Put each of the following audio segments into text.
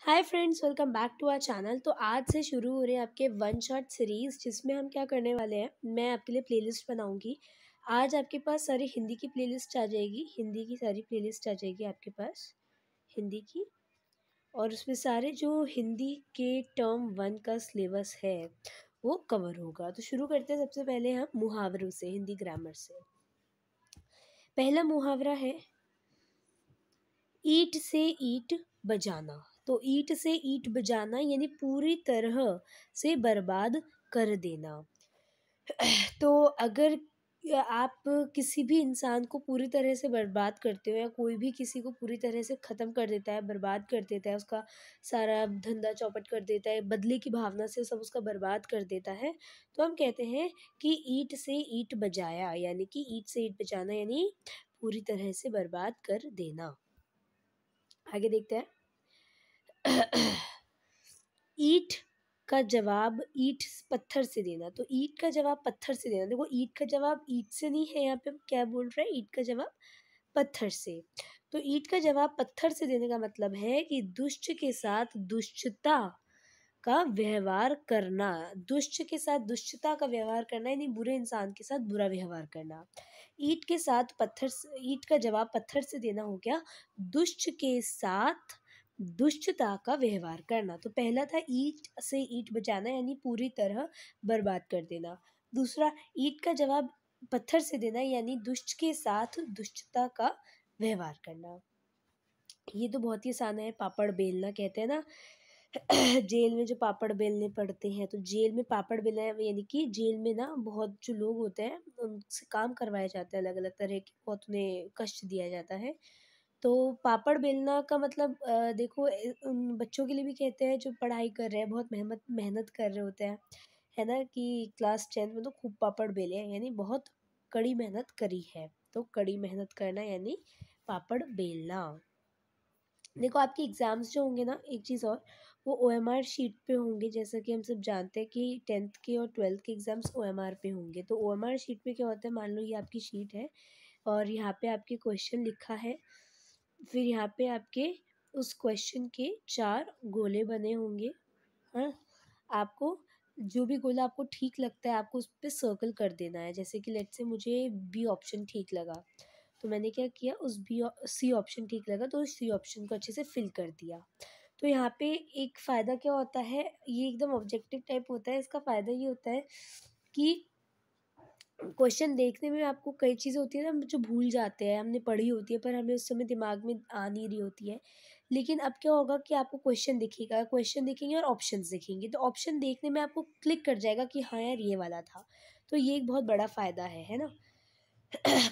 Hi friends, welcome back to our channel. तो आज से शुरू हो रहे हैं आपके वन शॉट सीरीज़, जिसमें हम क्या करने वाले हैं, मैं आपके लिए प्लेलिस्ट बनाऊंगी। आज आपके पास सारी हिंदी की प्लेलिस्ट आ जाएगी, हिंदी की सारी प्लेलिस्ट आ जाएगी आपके पास हिंदी की। और उसमें सारे जो हिंदी के टर्म वन का सिलेबस है वो कवर होगा। तो शुरू करते हैं सबसे पहले हम मुहावरों से, हिंदी ग्रामर से। पहला मुहावरा है ईंट से ईंट बजाना। तो ईंट से ईंट बजाना यानी पूरी तरह से बर्बाद कर देना। तो अगर आप किसी भी इंसान को पूरी तरह से बर्बाद करते हो, या कोई भी किसी को पूरी तरह से ख़त्म कर देता है, बर्बाद कर देता है, उसका सारा धंधा चौपट कर देता है, बदले की भावना से सब उसका बर्बाद कर देता है, तो हम कहते हैं कि ईंट से ईंट बजाया, यानी कि ईंट से ईंट बजाना यानी पूरी तरह से बर्बाद कर देना। आगे देखते हैं। ईंट का जवाब ईंट पत्थर से देना। तो ईंट का जवाब पत्थर से देना। देखो, ईंट का जवाब ईंट से नहीं है, यहाँ पे क्या बोल रहे हैं, ईंट का जवाब पत्थर से। तो ईंट का जवाब पत्थर से देने का मतलब है कि दुष्ट के साथ दुष्टता का व्यवहार करना। दुष्ट के साथ दुष्टता का व्यवहार करना यानी बुरे इंसान के साथ बुरा व्यवहार करना। ईंट के साथ पत्थर से, ईंट का जवाब पत्थर से देना हो गया दुष्ट के साथ दुष्टता का व्यवहार करना। तो पहला था ईंट से ईंट बचाना यानी पूरी तरह बर्बाद कर देना। दूसरा, ईंट का जवाब पत्थर से देना यानी दुष्ट के साथ दुष्टता का व्यवहार करना। ये तो बहुत ही आसान है। पापड़ बेलना कहते हैं ना, जेल में जो पापड़ बेलने पड़ते हैं, तो जेल में पापड़ बेलना यानी कि जेल में ना बहुत जो लोग होते हैं उनसे काम करवाया जाता है, अलग अलग तरह के, बहुत उन्हें कष्ट दिया जाता है। तो पापड़ बेलना का मतलब देखो, उन बच्चों के लिए भी कहते हैं जो पढ़ाई कर रहे हैं, बहुत मेहनत मेहनत कर रहे होते हैं, है ना, कि क्लास 10 में तो खूब पापड़ बेले हैं, यानी बहुत कड़ी मेहनत करी है। तो कड़ी मेहनत करना यानी पापड़ बेलना। देखो, आपके एग्ज़ाम्स जो होंगे ना, एक चीज़ और, वो ओएमआर शीट पे होंगे। जैसा कि हम सब जानते हैं कि 10th के और 12th के एग्ज़ाम्स ओएमआर पे होंगे। तो ओएमआर शीट पे क्या होता है, मान लो ये आपकी शीट है और यहाँ पे आपके क्वेश्चन लिखा है, फिर यहाँ पे आपके उस क्वेश्चन के 4 गोले बने होंगे। हाँ, आपको जो भी गोला आपको ठीक लगता है आपको उस पर सर्कल कर देना है। जैसे कि लेट्स से मुझे बी ऑप्शन ठीक लगा, तो मैंने क्या किया, उस सी ऑप्शन ठीक लगा तो उस सी ऑप्शन को अच्छे से फिल कर दिया। तो यहाँ पे एक फ़ायदा क्या होता है, ये एकदम ऑब्जेक्टिव टाइप होता है। इसका फ़ायदा ये होता है कि क्वेश्चन देखने में आपको कई चीज़ें होती है ना जो भूल जाते हैं, हमने पढ़ी होती है पर हमें उस समय दिमाग में आ नहीं रही होती है। लेकिन अब क्या होगा कि आपको क्वेश्चन दिखेगा, क्वेश्चन दिखेंगे और ऑप्शंस दिखेंगे, तो ऑप्शन देखने में आपको क्लिक कर जाएगा कि हाँ यार, ये वाला था। तो ये एक बहुत बड़ा फ़ायदा है ना।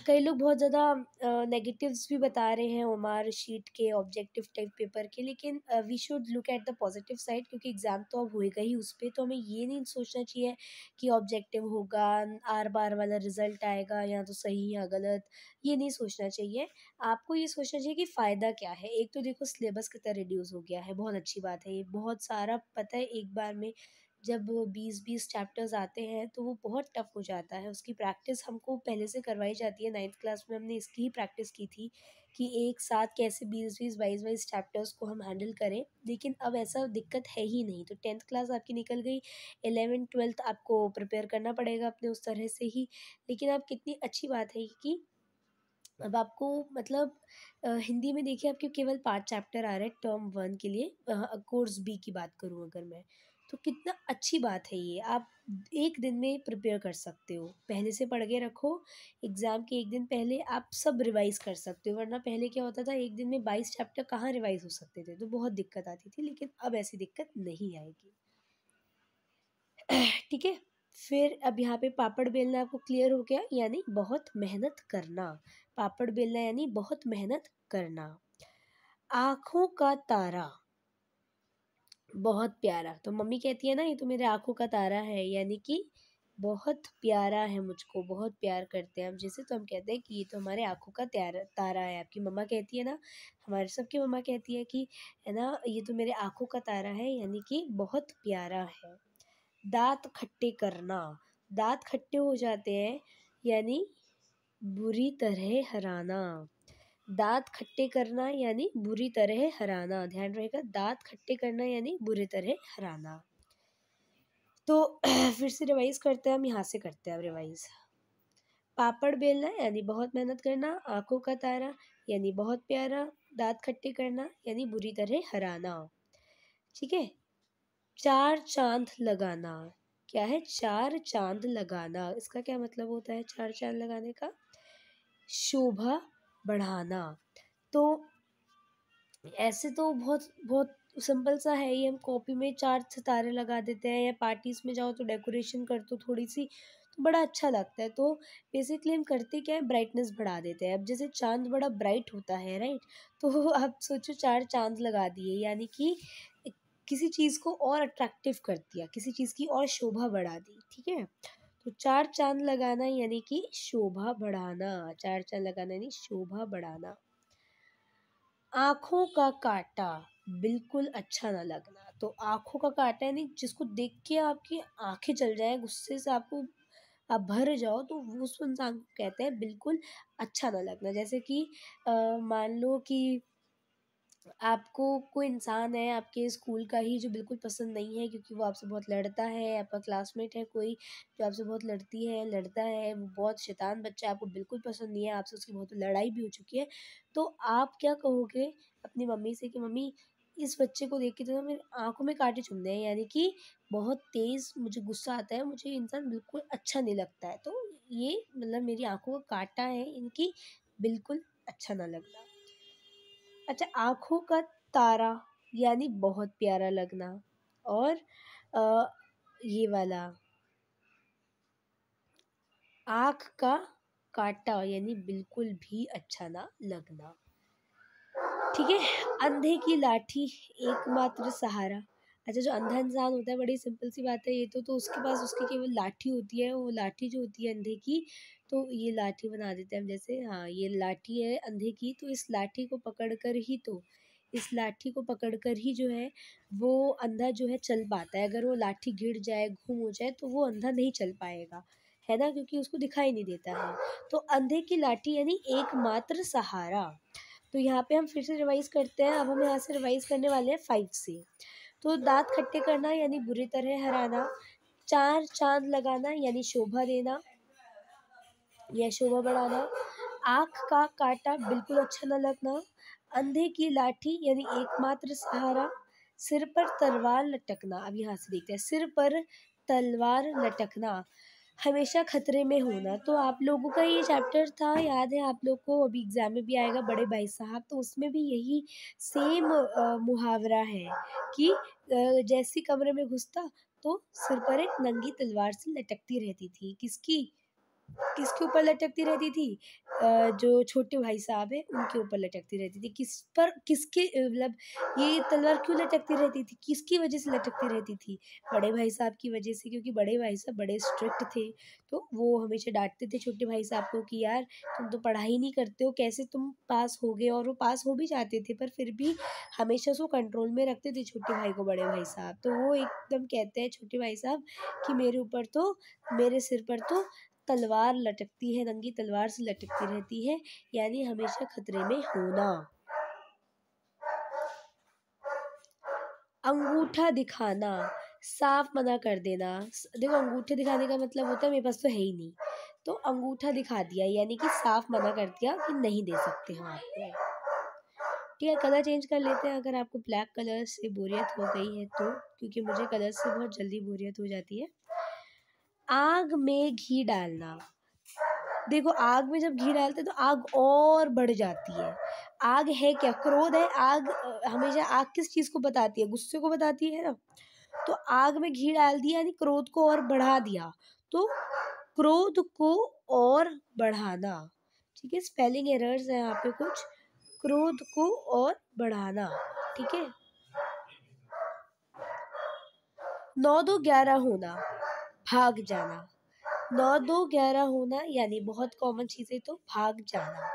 कई लोग बहुत ज़्यादा नेगेटिव्स भी बता रहे हैं ओमार शीट के ऑब्जेक्टिव टाइप पेपर के, लेकिन we should look at the positive side, क्योंकि एग्ज़ाम तो अब होएगा ही उस पे। तो हमें ये नहीं सोचना चाहिए कि ऑब्जेक्टिव होगा, आर बार वाला रिजल्ट आएगा, या तो सही या गलत, ये नहीं सोचना चाहिए। आपको ये सोचना चाहिए कि फ़ायदा क्या है। एक तो देखो, सिलेबस कितना रिड्यूस हो गया है, बहुत अच्छी बात है ये। बहुत सारा पता है, एक बार में जब 20-20 चैप्टर्स आते हैं तो वो बहुत टफ हो जाता है। उसकी प्रैक्टिस हमको पहले से करवाई जाती है। 9th क्लास में हमने इसकी ही प्रैक्टिस की थी कि एक साथ कैसे 20-20 22-22 चैप्टर्स को हम हैंडल करें। लेकिन अब ऐसा दिक्कत है ही नहीं। तो 10th क्लास आपकी निकल गई, 11th 12th आपको प्रिपेयर करना पड़ेगा अपने उस तरह से ही। लेकिन अब कितनी अच्छी बात है कि अब आपको मतलब हिंदी में देखिए, आपके केवल 5 चैप्टर आ रहे हैं टर्म 1 के लिए। कोर्स बी की बात करूँ अगर मैं, तो कितना अच्छी बात है ये। आप एक दिन में प्रिपेयर कर सकते हो, पहले से पढ़ के रखो, एग्ज़ाम के एक दिन पहले आप सब रिवाइज़ कर सकते हो। वरना पहले क्या होता था, एक दिन में 22 चैप्टर कहाँ रिवाइज़ हो सकते थे, तो बहुत दिक्कत आती थी। लेकिन अब ऐसी दिक्कत नहीं आएगी। ठीक है। फिर अब यहाँ पे पापड़ बेलना आपको क्लियर हो गया, यानी बहुत मेहनत करना। पापड़ बेलना यानी बहुत मेहनत करना। आँखों का तारा, बहुत प्यारा। तो मम्मी कहती है ना, ये तो मेरे आँखों का तारा है, यानी कि बहुत प्यारा है, मुझको बहुत प्यार करते हैं हम जैसे, तो हम कहते हैं कि ये तो हमारे आँखों का तारा है। आपकी मम्मा कहती है ना, हमारे सबकी मम्मा कहती है कि, है ना, ये तो मेरे आँखों का तारा है, यानी कि बहुत प्यारा है। दाँत खट्टे करना, दाँत खट्टे हो जाते हैं यानी बुरी तरह हराना। दांत खट्टे करना यानी बुरी तरह हराना, ध्यान रहेगा, दांत खट्टे करना यानी बुरी तरह हराना। तो फिर से रिवाइज करते हैं हम, यहाँ से करते हैं अब रिवाइज। पापड़ बेलना यानी बहुत मेहनत करना, आंखों का तारा यानी बहुत प्यारा, दांत खट्टे करना यानी बुरी तरह हराना। ठीक है। चार चांद लगाना, क्या है? चार चांद लगाना, इसका क्या मतलब होता है चार चांद लगाने का? शोभा बढ़ाना। तो ऐसे तो बहुत बहुत सिंपल सा है ये, हम कॉपी में चार सितारे लगा देते हैं, या पार्टीज में जाओ तो डेकोरेशन कर दो थोड़ी सी, तो बड़ा अच्छा लगता है। तो बेसिकली हम करते क्या है, ब्राइटनेस बढ़ा देते हैं। अब जैसे चांद बड़ा ब्राइट होता है, राइट, तो आप सोचो चार चांद लगा दिए यानी कि किसी चीज़ को और अट्रैक्टिव कर दिया, किसी चीज़ की और शोभा बढ़ा दी। ठीक है। तो चार चांद लगाना यानी कि शोभा बढ़ाना, चार चांद लगाना यानी शोभा बढ़ाना। आँखों का काँटा बिल्कुल अच्छा ना लगना, तो आँखों का काँटा यानी जिसको देख के आपकी आँखें जल जाएँ, गुस्से से आपको आप भर जाओ, तो वो उस इंसान को कहते हैं बिल्कुल अच्छा ना लगना। जैसे कि मान लो कि आपको कोई इंसान है आपके स्कूल का ही जो बिल्कुल पसंद नहीं है, क्योंकि वो आपसे बहुत लड़ता है, आपका क्लासमेट है कोई जो आपसे बहुत लड़ती है लड़ता है, वो बहुत शैतान बच्चा है, आपको बिल्कुल पसंद नहीं है, आपसे उसकी बहुत लड़ाई भी हो चुकी है, तो आप क्या कहोगे अपनी मम्मी से कि मम्मी इस बच्चे को देख के तो ना मेरी आंखों में कांटे चुभ रहे हैं, यानी कि बहुत तेज़ मुझे गुस्सा आता है, मुझे ये इंसान बिल्कुल अच्छा नहीं लगता है, तो ये मतलब मेरी आंखों का कांटा है, इनकी बिल्कुल अच्छा ना लगना। अच्छा, आँखों का तारा यानी बहुत प्यारा लगना, और ये वाला आँख का काँटा यानी बिल्कुल भी अच्छा ना लगना। ठीक है। अंधे की लाठी एकमात्र सहारा। अच्छा, जो अंधा इंसान होता है, बड़ी सिंपल सी बात है ये तो उसके पास उसकी केवल लाठी होती है, वो लाठी जो होती है अंधे की, तो ये लाठी बना देते हैं हम, जैसे हाँ ये लाठी है अंधे की, तो इस लाठी को पकड़ कर ही तो इस लाठी को पकड़ कर ही जो है वो अंधा जो है चल पाता है। अगर वो लाठी गिर जाए, गुम हो जाए, तो वो अंधा नहीं चल पाएगा, है ना, क्योंकि उसको दिखाई नहीं देता है। तो अंधे की लाठी यानी एकमात्र सहारा। तो यहाँ पे हम फिर से रिवाइज करते हैं, अब हम यहाँ से रिवाइज करने वाले हैं 5 से। तो दांत खट्टे करना यानी बुरी तरह हराना, चार चांद लगाना यानी शोभा देना या शोभा बढ़ाना, आँख का काँटा बिल्कुल अच्छा न लगना, अंधे की लाठी यानी एकमात्र सहारा, सिर पर तलवार लटकना। अब यहाँ से देखते हैं, सिर पर तलवार लटकना, हमेशा खतरे में होना। तो आप लोगों का ये चैप्टर था, याद है आप लोग को, अभी एग्जाम में भी आएगा बड़े भाई साहब, तो उसमें भी यही सेम मुहावरा है कि जैसी कमरे में घुसता तो सिर पर एक नंगी तलवार से लटकती रहती थी। किसकी किसके ऊपर लटकती रहती थी? जो छोटे भाई साहब हैं उनके ऊपर लटकती रहती थी। किस पर किसके मतलब ये तलवार क्यों लटकती रहती थी? किसकी वजह से लटकती रहती थी? बड़े भाई साहब की वजह से, क्योंकि बड़े भाई साहब बड़े स्ट्रिक्ट थे। तो वो हमेशा डाँटते थे छोटे भाई साहब को कि यार तुम तो पढ़ाई नहीं करते हो, कैसे तुम पास हो गए? और वो पास हो भी जाते थे, पर फिर भी हमेशा उसको कंट्रोल में रखते थे छोटे भाई को बड़े भाई साहब। तो वो एकदम कहते हैं छोटे भाई साहब कि मेरे सिर पर तो तलवार लटकती है, नंगी तलवार से लटकती रहती है, यानी हमेशा खतरे में होना। अंगूठा दिखाना, साफ मना कर देना। देखो, अंगूठे दिखाने का मतलब होता है मेरे पास तो है ही नहीं, तो अंगूठा दिखा दिया यानी कि साफ मना कर दिया कि नहीं दे सकते हम आपको। ठीक है, कलर चेंज कर लेते हैं, अगर आपको ब्लैक कलर से बोरियत हो गई है तो, क्योंकि मुझे कलर से बहुत जल्दी बोरियत हो जाती है। आग में घी डालना, देखो आग में जब घी डालते हैं तो आग और बढ़ जाती है। आग है क्या? क्रोध है। आग हमेशा आग किस चीज़ को बताती है? गुस्से को बताती है ना। तो आग में घी डाल दिया यानी क्रोध को और बढ़ा दिया, तो क्रोध को और बढ़ाना। ठीक है, स्पेलिंग एरर्स है यहाँ पे कुछ। क्रोध को और बढ़ाना। ठीक है। 9 2 11 होना, भाग जाना। 9 2 11 होना यानी बहुत कॉमन चीज़ है, तो भाग जाना।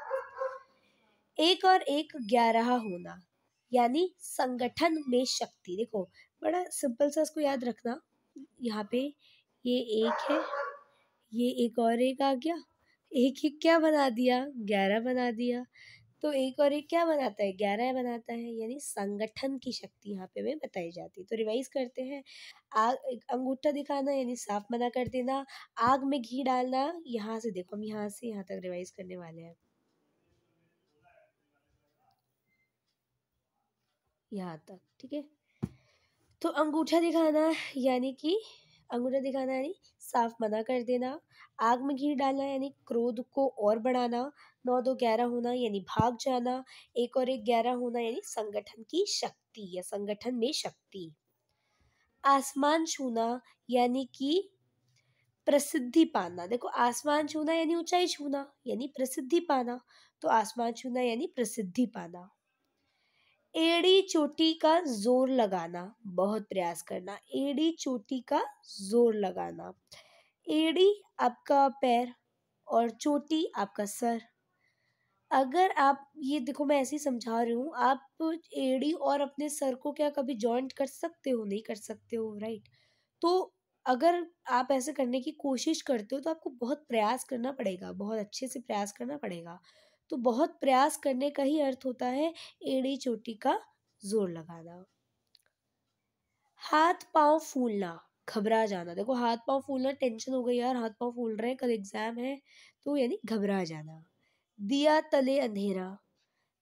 1 और 1 11 होना यानी संगठन में शक्ति। देखो, बड़ा सिंपल सा इसको याद रखना। यहाँ पे ये एक है, ये एक और एक आ गया, एक एक क्या बना दिया? 11 बना दिया। तो एक और एक क्या बनाता है, 11 बनाता है, यानी संगठन की शक्ति यहाँ पे हमें बताई जाती है। तो रिवाइज करते हैं। आग, अंगूठा दिखाना यानी साफ मना कर देना। आग में घी डालना, यहाँ से देखो हम यहाँ से यहाँ तक रिवाइज करने वाले हैं, यहाँ तक, ठीक है। तो अंगूठा दिखाना यानी कि अंगूठा दिखाना यानी साफ मना कर देना। आग में घी डालना यानी क्रोध को और बढ़ाना। 9 2 11 होना यानी भाग जाना। 1 और 1 11 होना यानी संगठन की शक्ति या संगठन में शक्ति। आसमान छूना यानी कि प्रसिद्धि पाना। देखो आसमान छूना यानी ऊंचाई छूना यानी प्रसिद्धि पाना, तो आसमान छूना यानी प्रसिद्धि पाना। एड़ी चोटी का जोर लगाना, बहुत प्रयास करना। एड़ी चोटी का जोर लगाना। एड़ी आपका पैर और चोटी आपका सर। अगर आप ये देखो, मैं ऐसे ही समझा रही हूँ, आप एड़ी और अपने सर को क्या कभी जॉइंट कर सकते हो? नहीं कर सकते हो, राइट। तो अगर आप ऐसे करने की कोशिश करते हो तो आपको बहुत प्रयास करना पड़ेगा, बहुत अच्छे से प्रयास करना पड़ेगा। तो बहुत प्रयास करने का ही अर्थ होता है एड़ी चोटी का जोर लगाना। हाथ पांव फूलना, घबरा जाना। देखो हाथ पांव फूलना, टेंशन हो गई यार, हाथ पांव फूल रहे हैं, कल एग्जाम है, तो यानी घबरा जाना। दिया तले अंधेरा,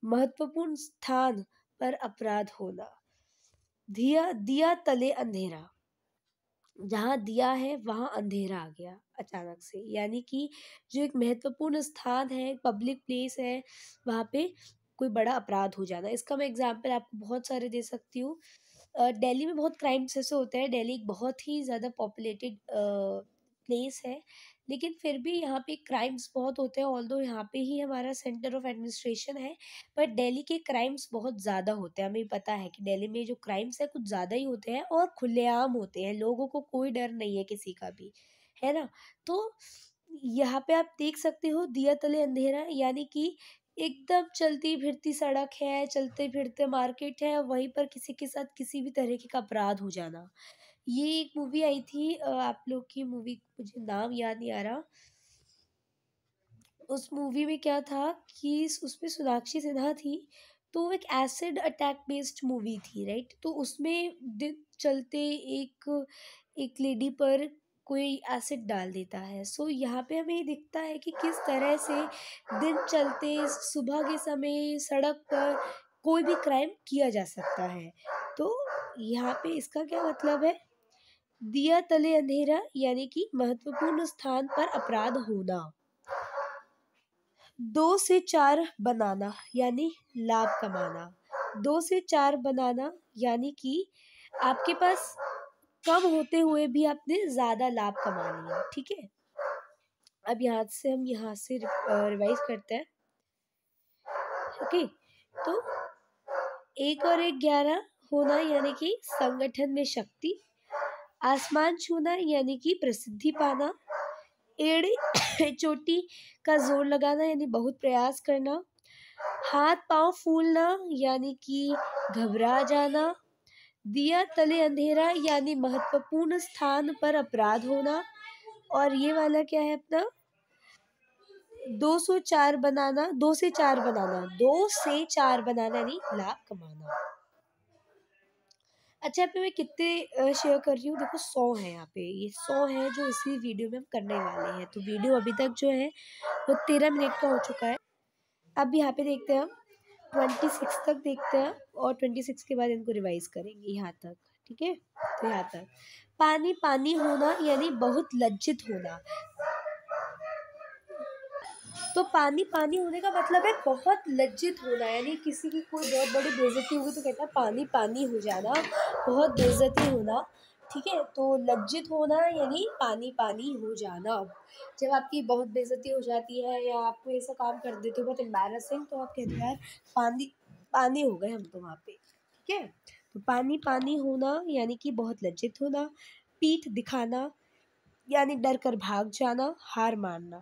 महत्वपूर्ण स्थान पर अपराध होना। दिया तले अंधेरा, जहाँ दिया है वहां अंधेरा आ गया अचानक से, यानी कि जो एक महत्वपूर्ण स्थान है, पब्लिक प्लेस है, वहां पे कोई बड़ा अपराध हो जाना। इसका मैं एग्जांपल आपको बहुत सारे दे सकती हूँ। दिल्ली में बहुत क्राइम्स ऐसे होते हैं। दिल्ली एक बहुत ही ज़्यादा पॉपुलेटेड प्लेस है, लेकिन फिर भी यहाँ पे क्राइम्स बहुत होते हैं। ऑल्दो यहाँ पे ही हमारा सेंटर ऑफ एडमिनिस्ट्रेशन है, पर दिल्ली के क्राइम्स बहुत ज़्यादा होते हैं। हमें पता है कि दिल्ली में जो क्राइम्स है कुछ ज़्यादा ही होते हैं और खुलेआम होते हैं, लोगों को कोई डर नहीं है किसी का भी, है ना। तो यहाँ पे आप देख सकते हो दिया तले अंधेरा, यानी कि एकदम चलती फिरती सड़क है, चलते फिरते मार्केट है, वहीं पर किसी के साथ किसी भी तरीके का अपराध हो जाना। ये एक मूवी आई थी, आप लोग की मूवी, मुझे नाम याद नहीं आ रहा। उस मूवी में क्या था कि उसमें सोनाक्षी सिन्हा थी, तो वो एक एसिड अटैक बेस्ड मूवी थी, राइट। तो उसमें दिन चलते एक एक लेडी पर कोई एसिड डाल देता है। सो यहाँ पे हमें ये दिखता है कि किस तरह से दिन चलते सुबह के समय सड़क पर कोई भी क्राइम किया जा सकता है। तो यहाँ पे इसका क्या मतलब है, दिया तले अंधेरा यानी कि महत्वपूर्ण स्थान पर अपराध होना। 2 से 4 बनाना यानी लाभ कमाना। 2 से 4 बनाना यानी कि आपके पास कम होते हुए भी आपने ज़्यादा लाभ कमा लिया, ठीक है। अब हम यहाँ से रिवाइज करते हैं, ओके। तो 1 और 1 11 होना यानी कि संगठन में शक्ति। आसमान छूना यानी कि प्रसिद्धि पाना। एड़ी चोटी का जोर लगाना यानी बहुत प्रयास करना। हाथ पांव फूलना यानी कि घबरा जाना। दिया तले अंधेरा यानी महत्वपूर्ण स्थान पर अपराध होना। और ये वाला क्या है अपना, 204 बनाना, 2 से 4 बनाना, 2 से 4 बनाना यानी लाभ कमाना। अच्छा, यहाँ पे मैं कितने शेयर कर रही हूँ, देखो 100 है यहाँ पे, ये 100 है जो इसी वीडियो में हम करने वाले हैं। तो वीडियो अभी तक जो है वो 13 मिनट का हो चुका है। अब यहाँ पे देखते हैं हम 26 तक देखते हैं, और 26 के बाद इनको रिवाइज करेंगे यहाँ तक, ठीक है। तो यहाँ तक पानी पानी होना यानी बहुत लज्जित होना। तो पानी पानी होने का मतलब है बहुत लज्जित होना, यानी किसी की कोई बहुत बड़ी बेइज्जती होगी तो कहता है पानी पानी हो जाना, बहुत बेइज्जती होना, ठीक है। तो लज्जित होना यानी पानी पानी हो जाना। जब आपकी बहुत बेइज्जती हो जाती है या आपको ऐसा काम कर देते हो बहुत एम्बैरसिंग, तो आप कहते हैं यार पानी पानी हो गए हम तो वहाँ पे, ठीक है। तो पानी पानी होना यानी कि बहुत लज्जित होना। पीठ दिखाना यानी डर कर भाग जाना, हार मानना।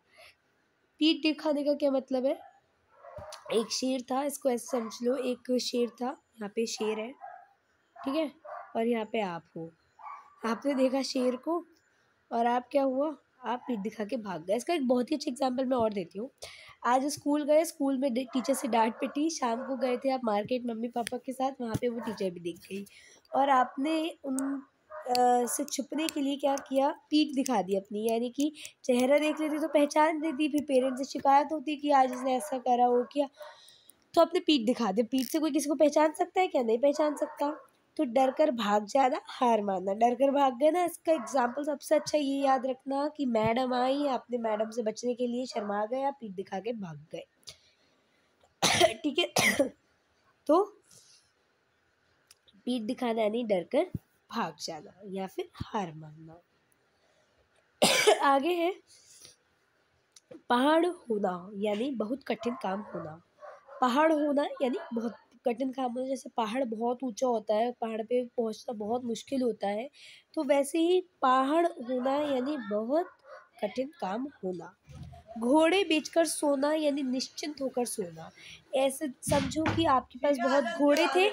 पीठ दिखाने का क्या मतलब है, एक शेर था, इसको ऐसे समझ लो, एक शेर था, यहाँ पे शेर है, ठीक है, और यहाँ पे आप हो। आपने देखा शेर को और आप क्या हुआ, आप पीठ दिखा के भाग गए। इसका एक बहुत ही अच्छा एग्जांपल मैं और देती हूँ। आज स्कूल गए, स्कूल में टीचर से डांट पिटी, शाम को गए थे आप मार्केट मम्मी पापा के साथ, वहाँ पे वो टीचर भी दिख गई और आपने उन से छुपने के लिए क्या किया, पीठ दिखा दी अपनी, यानी कि चेहरा देख लेती तो पहचान देती, फिर पेरेंट्स से शिकायत होती कि आज इसने ऐसा करा वो किया, तो अपने पीठ दिखा दे। पीठ से कोई किसी को पहचान सकता है क्या? नहीं पहचान सकता। तो डर कर भाग जाना, हार मानना। डर कर भाग गए ना, इसका एग्जाम्पल सबसे अच्छा ये याद रखना कि मैडम आई, आपने मैडम से बचने के लिए शर्मा गए, आप पीठ दिखा के भाग गए। ठीक है। तो पीठ दिखाना यानी डर कर भाग जाना या फिर हार मानना। आगे है पहाड़ होना यानी बहुत कठिन काम होना। पहाड़ होना यानी बहुत कठिन काम होना, जैसे पहाड़ बहुत ऊंचा होता है, पहाड़ पे पहुंचना बहुत मुश्किल होता है, तो वैसे ही पहाड़ होना यानी बहुत कठिन काम होना। घोड़े बेचकर सोना यानी निश्चिंत होकर सोना। ऐसे समझो कि आपके पास बहुत घोड़े थे,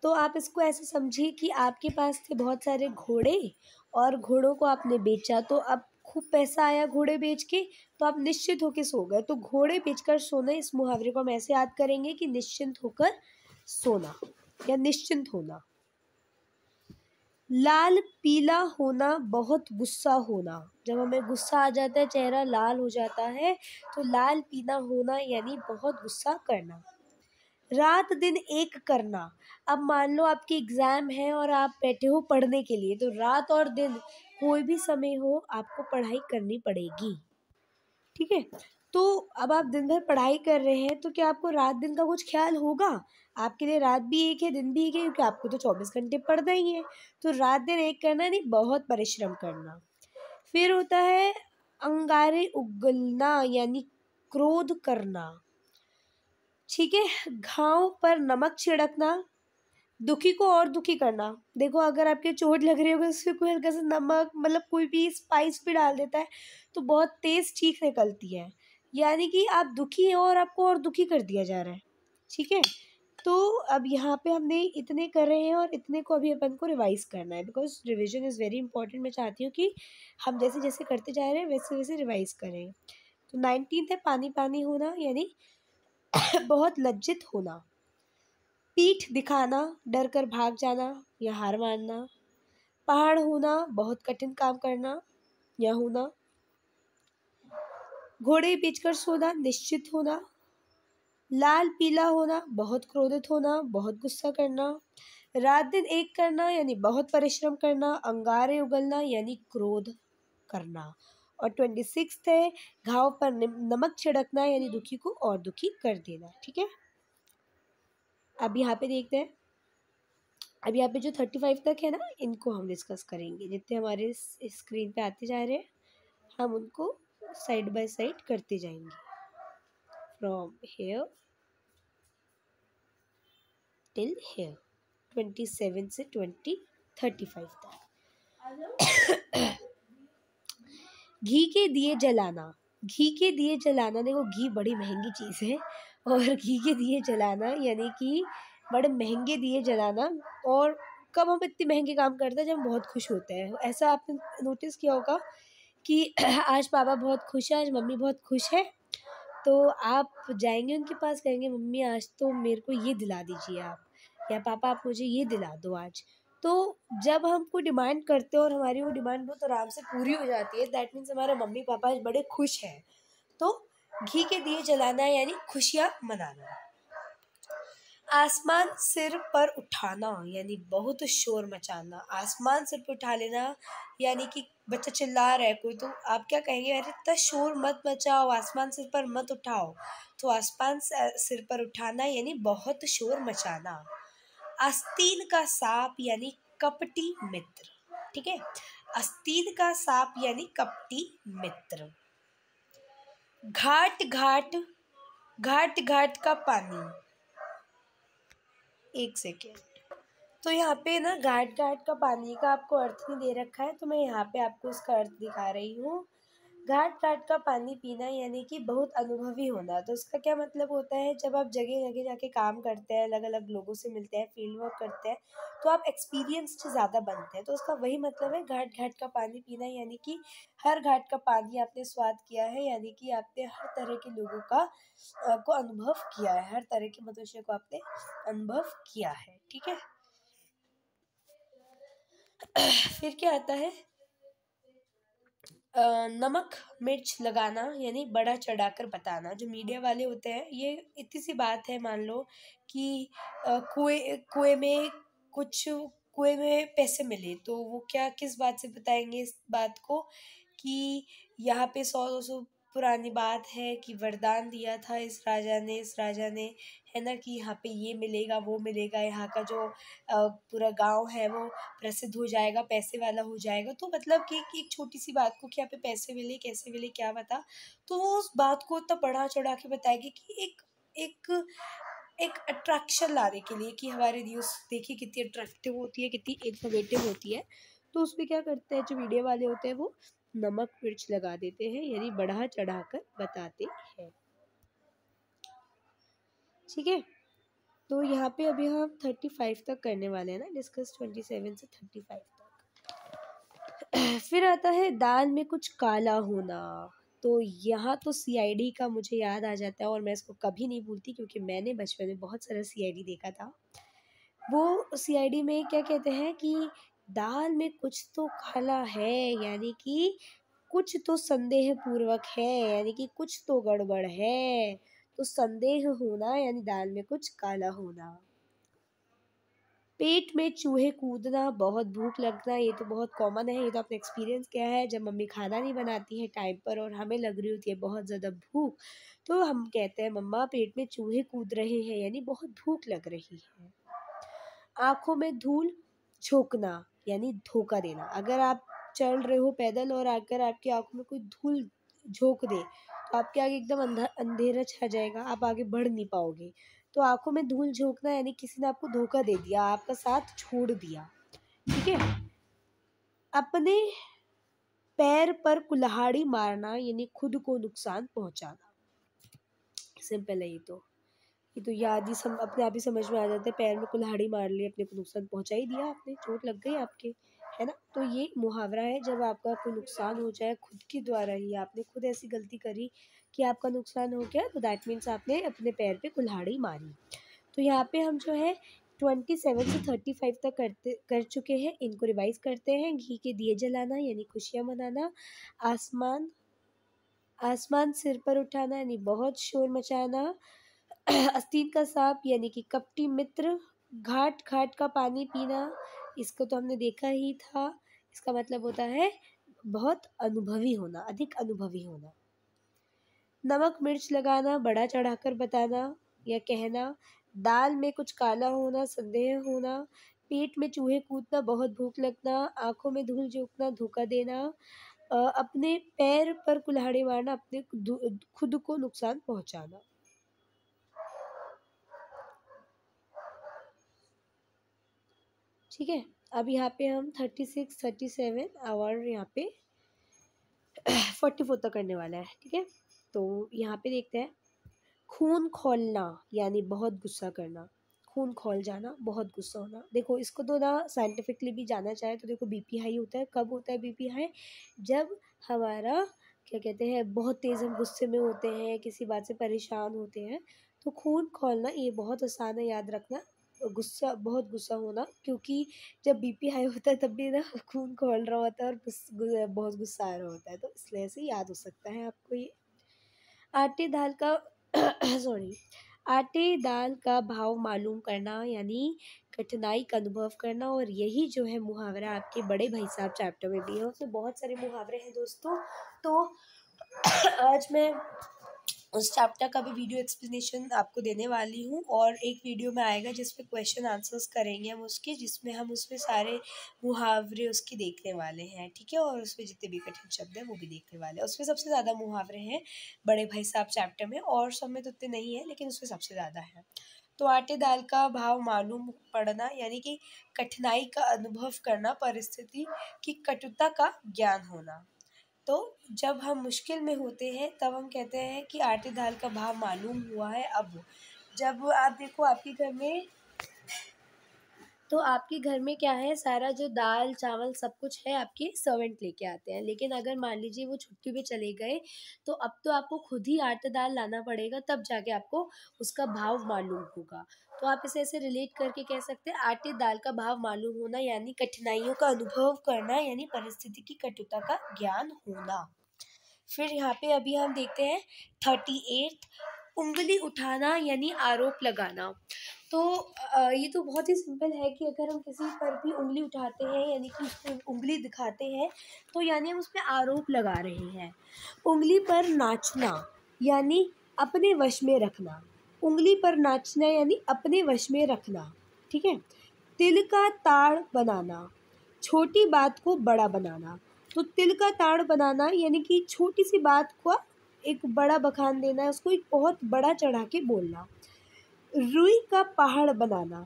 तो आप इसको ऐसे समझिए कि आपके पास थे बहुत सारे घोड़े और घोड़ों को आपने बेचा, तो अब खूब पैसा आया घोड़े बेच के, तो आप निश्चित होकर सो गए। तो घोड़े बेचकर सोना, इस मुहावरे को हम ऐसे याद करेंगे कि निश्चिंत होकर सोना या निश्चिंत होना। लाल पीला होना, बहुत गुस्सा होना। जब हमें गुस्सा आ जाता है, चेहरा लाल हो जाता है, तो लाल पीला होना यानी बहुत गुस्सा करना। रात दिन एक करना। अब मान लो आपकी एग्ज़ाम है और आप बैठे हो पढ़ने के लिए, तो रात और दिन कोई भी समय हो आपको पढ़ाई करनी पड़ेगी। ठीक है। तो अब आप दिन भर पढ़ाई कर रहे हैं, तो क्या आपको रात दिन का कुछ ख्याल होगा? आपके लिए रात भी एक है, दिन भी एक है, क्योंकि आपको तो 24 घंटे पढ़ना ही है। तो रात दिन एक करना नहीं, बहुत परिश्रम करना। फिर होता है अंगारे उगलना यानी क्रोध करना। ठीक है। घाव पर नमक छिड़कना, दुखी को और दुखी करना। देखो अगर आपके चोट लग रही होगी, उसमें कोई हल्का सा नमक, मतलब कोई भी स्पाइस भी डाल देता है, तो बहुत तेज चीख निकलती है, यानी कि आप दुखी हो और आपको और दुखी कर दिया जा रहा है। ठीक है। तो अब यहाँ पे हमने इतने कर रहे हैं और इतने को अभी अपन को रिवाइज करना है, because revision is very important. मैं चाहती हूँ कि हम जैसे जैसे करते जा रहे हैं वैसे वैसे रिवाइज करें। तो 19th है पानी पानी होना यानी बहुत लज्जित होना। पीठ दिखाना, डर कर भाग जाना या हार मानना। पहाड़ होना, बहुत कठिन काम करना या होना। घोड़े बेचकर सोना, निश्चित होना। लाल पीला होना, बहुत क्रोधित होना, बहुत गुस्सा करना। रात दिन एक करना यानी बहुत परिश्रम करना। अंगारे उगलना यानी क्रोध करना। और 26 है घाव पर नमक छिड़कना यानी दुखी को और दुखी कर देना। ठीक है। अब यहाँ पे देखते हैं, अब यहाँ पे जो 35 तक है ना, इनको हम डिस्कस करेंगे। जितने हमारे स्क्रीन पे आते जा रहे हैं, हम उनको साइड बाय साइड करते जाएंगे, फ्रॉम हेयर टिल हेयर, 27 से 35 तक। घी के दिए जलाना। घी के दिए जलाना, देखो घी बड़ी महंगी चीज़ है, और घी के दिए जलाना यानी कि बड़े महंगे दिए जलाना। और कब हम इतने महंगे काम करते हैं? जब हम बहुत खुश होते हैं। ऐसा आपने नोटिस किया होगा कि आज पापा बहुत खुश है, आज मम्मी बहुत खुश है, तो आप जाएंगे उनके पास, कहेंगे मम्मी आज तो मेरे को ये दिला दीजिए आप, या पापा आप मुझे ये दिला दो आज। तो जब हम कोई डिमांड करते हैं और हमारी वो डिमांड बहुत आराम से पूरी हो जाती है, दैट मीन्स हमारे मम्मी पापा आज बड़े खुश हैं। तो घी के दिए जलाना यानी खुशियाँ मनाना। आसमान सिर पर उठाना यानी बहुत शोर मचाना। आसमान सिर पर उठा लेना यानी कि बच्चा चिल्ला रहा है कोई, तो आप क्या कहेंगे, अरे इतना शोर मत मचाओ, आसमान सिर पर मत उठाओ। तो आसमान सिर पर उठाना यानी बहुत शोर मचाना। आस्तीन का सांप यानी कपटी मित्र। ठीक है। आस्तीन का सांप यानी कपटी मित्र। घाट घाट, घाट घाट का पानी। एक सेकेंड। तो यहाँ पे ना घाट घाट का पानी का आपको अर्थ नहीं दे रखा है, तो मैं यहाँ पे आपको इसका अर्थ दिखा रही हूँ। घाट घाट का पानी पीना यानी कि बहुत अनुभवी होना। तो उसका क्या मतलब होता है, जब आप जगह जगह जाके काम करते हैं, अलग अलग लोगों से मिलते हैं, फील्ड वर्क करते हैं, तो आप एक्सपीरियंस्ड ज़्यादा बनते हैं। तो उसका वही मतलब है घाट घाट का पानी पीना, यानी कि हर घाट का पानी आपने स्वाद किया है, यानी कि आपने हर तरह के लोगों का को अनुभव किया है, हर तरह के मनुष्य को आपने अनुभव किया है। ठीक है। फिर क्या आता है, नमक मिर्च लगाना यानी बड़ा चढ़ाकर बताना। जो मीडिया वाले होते हैं, ये इतनी सी बात है, मान लो कि कुएं कुएं में कुछ कुएं में पैसे मिले, तो वो क्या किस बात से बताएंगे इस बात को, कि यहाँ पे 100-200 पुरानी बात है कि वरदान दिया था इस राजा ने, है ना, कि यहाँ पे ये मिलेगा वो मिलेगा, यहाँ का जो पूरा गांव है वो प्रसिद्ध हो जाएगा, पैसे वाला हो जाएगा। तो मतलब कि एक छोटी सी बात को कि यहाँ पे पैसे मिले, कैसे मिले, क्या बता, तो वो उस बात को इतना बढ़ा चढ़ा के बताएगी कि एक एक एक अट्रैक्शन लाने के लिए, कि हमारी न्यूज़ देखिए कितनी अट्रैक्टिव होती है, कितनी इन्फॉर्मेटिव होती है। तो उसमें क्या करते हैं जो मीडिया वाले होते हैं, वो नमक मिर्च लगा देते हैं, यानी बढ़ा चढ़ा कर बताते हैं। ठीक है। तो यहाँ पे अभी हम 35 तक करने वाले हैं ना डिस्कस, 27 से 35 तक। फिर आता है दाल में कुछ काला होना। तो यहाँ तो सीआईडी का मुझे याद आ जाता है, और मैं इसको कभी नहीं भूलती, क्योंकि मैंने बचपन में बहुत सारा सीआईडी देखा था। वो सीआईडी में क्या कहते हैं कि दाल में कुछ तो काला है, यानी कि कुछ तो संदेह पूर्वक है, यानी कि कुछ तो गड़बड़ है। तो संदेह होना यानी दाल में कुछ काला होना। पेट में चूहे कूदना, बहुत भूख लगना, ये तो बहुत कॉमन है, ये तो आपने एक्सपीरियंस किया है। जब मम्मी खाना नहीं बनाती है टाइम पर और हमें लग रही होती है बहुत ज़्यादा भूख, तो हम कहते हैं मम्मा पेट में चूहे कूद रहे हैं, यानी बहुत भूख लग रही है। आंखों में धूल झोंकना यानी धोखा देना। अगर आप चल रहे हो पैदल और अगर आपकी आंखों में कोई धूल झोंक दे, तो आपके आगे एकदम अंधेरा छा जाएगा, आप आगे बढ़ नहीं पाओगे। तो आंखों में धूल झोंकना यानी किसी ने आपको धोखा दे दिया, आपका साथ छोड़ दिया। ठीक है। अपने पैर पर कुल्हाड़ी मारना यानी खुद को नुकसान पहुंचाना। सिंपल है ये तो याद ही अपने आप ही समझ में आ जाता है। पैर में कुल्हाड़ी मार ली, अपने को नुकसान पहुंचा ही दिया आपने, चोट लग गई आपके, है ना। तो ये मुहावरा है, जब आपका कोई नुकसान हो जाए खुद के द्वारा ही, आपने खुद ऐसी गलती करी कि आपका नुकसान हो गया, तो दैट मीन्स आपने अपने पैर पे कुल्हाड़ी मारी। तो यहाँ पे हम जो है 27 से 35 तक कर चुके हैं। इनको रिवाइज करते हैं। घी के दिए जलाना यानी खुशियाँ मनाना। आसमान आसमान सिर पर उठाना यानी बहुत शोर मचाना। आस्तीन का सांप यानी कि कपटी मित्र। घाट घाट का पानी पीना, इसको तो हमने देखा ही था, इसका मतलब होता है बहुत अनुभवी होना, अधिक अनुभवी होना। नमक मिर्च लगाना, बड़ा चढ़ाकर बताना या कहना। दाल में कुछ काला होना, संदेह होना। पेट में चूहे कूदना, बहुत भूख लगना। आंखों में धूल झोंकना, धोखा देना। अपने पैर पर कुल्हाड़ी मारना, अपने खुद को नुकसान पहुंचाना। ठीक है। अब यहाँ पे हम 36 37 और यहाँ पे 44 तक करने वाला है। ठीक है। तो यहाँ पे देखते हैं। खून खौलना यानी बहुत गुस्सा करना। खून खौल जाना, बहुत गुस्सा होना। देखो इसको तो ना साइंटिफिकली भी जाना चाहे तो देखो बीपी हाई होता है। कब होता है बीपी हाई? जब हमारा क्या कहते हैं, बहुत तेज़ हम गुस्से में होते हैं, किसी बात से परेशान होते हैं। तो खून खौलना ये बहुत आसान है याद रखना। गुस्सा, बहुत गुस्सा होना, क्योंकि जब बीपी हाई होता है तब भी ना खून खौल रहा होता है और बहुत गुस्सा आ रहा होता है, तो इसलिए से याद हो सकता है आपको ये। आटे दाल का सॉरी, आटे दाल का भाव मालूम करना यानी कठिनाई का अनुभव करना। और यही जो है मुहावरा आपके बड़े भाई साहब चैप्टर में भी है, उसमें बहुत सारे मुहावरे हैं दोस्तों। तो आज मैं उस चैप्टर का भी वीडियो एक्सप्लेनेशन आपको देने वाली हूँ, और एक वीडियो में आएगा जिसमें क्वेश्चन आंसर्स करेंगे हम उसके, जिसमें हम उसमें सारे मुहावरे उसके देखने वाले हैं। ठीक है। और उसमें जितने भी कठिन शब्द हैं वो भी देखने वाले हैं। उसमें सबसे ज़्यादा मुहावरे हैं बड़े भाई साहब चैप्टर में, और सब में तो उतने नहीं है लेकिन उसमें सबसे ज़्यादा है। तो आटे दाल का भाव मालूम पड़ना यानी कि कठिनाई का अनुभव करना, परिस्थिति की कटुता का ज्ञान होना। तो जब हम मुश्किल में होते हैं तब हम कहते हैं कि आटे दाल का भाव मालूम हुआ है अब। जब आप देखो आपके घर में, तो आपके घर में क्या है, सारा जो दाल चावल सब कुछ है आपके सर्वेंट लेके आते हैं, लेकिन अगर मान लीजिए वो छुट्टी पे चले गए तो अब तो आपको खुद ही आटा दाल लाना पड़ेगा, तब जाके आपको उसका भाव मालूम होगा। तो आप इसे ऐसे रिलेट करके कह सकते हैं आटे दाल का भाव मालूम होना यानी कठिनाइयों का अनुभव करना यानी परिस्थिति की कटुता का ज्ञान होना। फिर यहाँ पे अभी हम देखते हैं 38, उंगली उठाना यानी आरोप लगाना। तो ये तो बहुत ही सिंपल है कि अगर हम किसी पर भी उंगली उठाते हैं यानी कि उस पर उंगली दिखाते हैं तो यानी हम उस पर आरोप लगा रहे हैं। उंगली पर नाचना यानी अपने वश में रखना। उंगली पर नाचना यानी अपने वश में रखना, ठीक है। तिल का ताड़ बनाना, छोटी बात को बड़ा बनाना। तो तिल का ताड़ बनाना यानी कि छोटी सी बात को एक बड़ा बखान देना है, उसको एक बहुत बड़ा चढ़ा के बोलना। रुई का पहाड़ बनाना,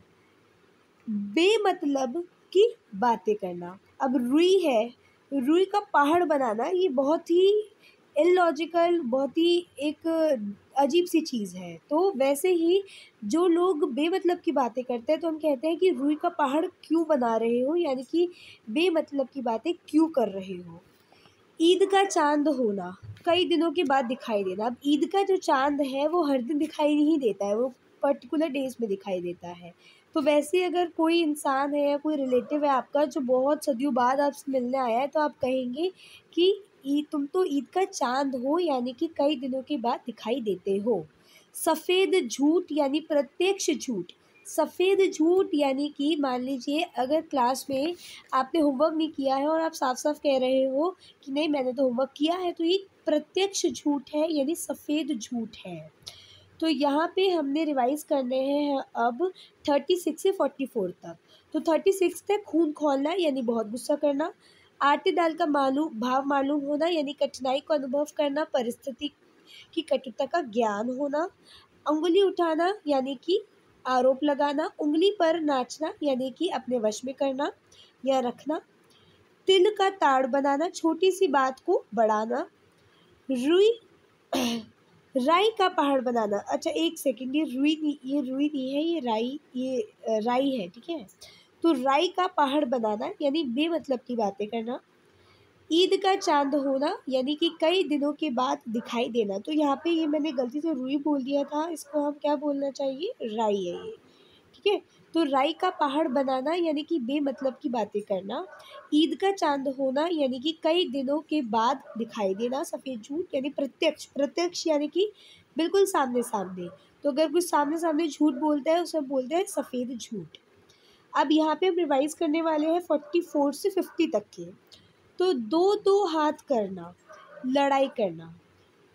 बेमतलब की बातें करना। अब रुई है, रुई का पहाड़ बनाना ये बहुत ही इलॉजिकल, बहुत ही एक अजीब सी चीज़ है। तो वैसे ही जो लोग बेमतलब की बातें करते हैं तो हम कहते हैं कि रुई का पहाड़ क्यों बना रहे हो, यानी कि बेमतलब की बातें क्यों कर रहे हो। ईद का चांद होना, कई दिनों के बाद दिखाई देना। अब ईद का जो चांद है वो हर दिन दिखाई नहीं देता है, वो पर्टिकुलर डेज में दिखाई देता है। तो वैसे अगर कोई इंसान है या कोई रिलेटिव है आपका जो बहुत सदियों बाद आपसे मिलने आया है तो आप कहेंगे कि तुम तो ईद का चांद हो, यानी कि कई दिनों के बाद दिखाई देते हो। सफ़ेद झूठ यानी प्रत्यक्ष झूठ। सफ़ेद झूठ यानी कि मान लीजिए अगर क्लास में आपने होमवर्क नहीं किया है और आप साफ साफ कह रहे हो कि नहीं मैंने तो होमवर्क किया है, तो ये प्रत्यक्ष झूठ है यानी सफ़ेद झूठ है। तो यहाँ पे हमने रिवाइज करने हैं अब 36 से 44 तक। तो 36 तक खून खौलना यानी बहुत गुस्सा करना। आटे दाल का भाव मालूम होना यानी कठिनाई को अनुभव करना, परिस्थिति की कटुता का ज्ञान होना। उंगली उठाना यानी कि आरोप लगाना। उंगली पर नाचना यानी कि अपने वश में करना या रखना। तिल का ताड़ बनाना, छोटी सी बात को बढ़ाना। रुई राई का पहाड़ बनाना, अच्छा एक सेकंड, ये रुई नहीं है, ये राई, ये राई है, ठीक है। तो राई का पहाड़ बनाना यानी बेमतलब की बातें करना। ईद का चांद होना यानी कि कई दिनों के बाद दिखाई देना। तो यहाँ पे ये मैंने गलती से रुई बोल दिया था, इसको हम क्या बोलना चाहिए, राई है ये, ठीक है। तो राई का पहाड़ बनाना यानी कि बेमतलब की बातें करना। ईद का चांद होना यानी कि कई दिनों के बाद दिखाई देना। सफ़ेद झूठ यानी प्रत्यक्ष, प्रत्यक्ष यानी कि बिल्कुल सामने सामने। तो अगर कोई सामने सामने झूठ बोलता है उसे बोलते हैं सफ़ेद झूठ। अब यहाँ पे हम रिवाइज करने वाले हैं 44 से 50 तक के। तो दो दो हाथ करना, लड़ाई करना।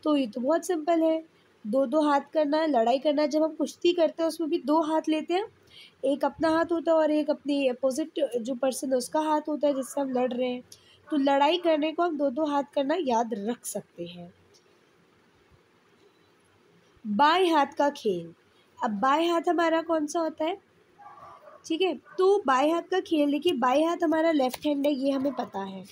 तो ये तो बहुत सिंपल है, दो दो हाथ करना, लड़ाई करना। जब हम कुश्ती करते हैं उसमें भी दो हाथ लेते हैं, एक अपना हाथ होता है और एक अपनी अपोजिट जो पर्सन है उसका हाथ होता है जिससे हम लड़ रहे हैं। तो लड़ाई करने को हम दो दो हाथ करना याद रख सकते हैं। बाएं हाथ का खेल, अब बाएं हाथ हमारा कौन सा होता है, ठीक है। तो बाएं हाथ का खेल, देखिए बाएं हाथ हमारा लेफ्ट हैंड है ये हमें पता है।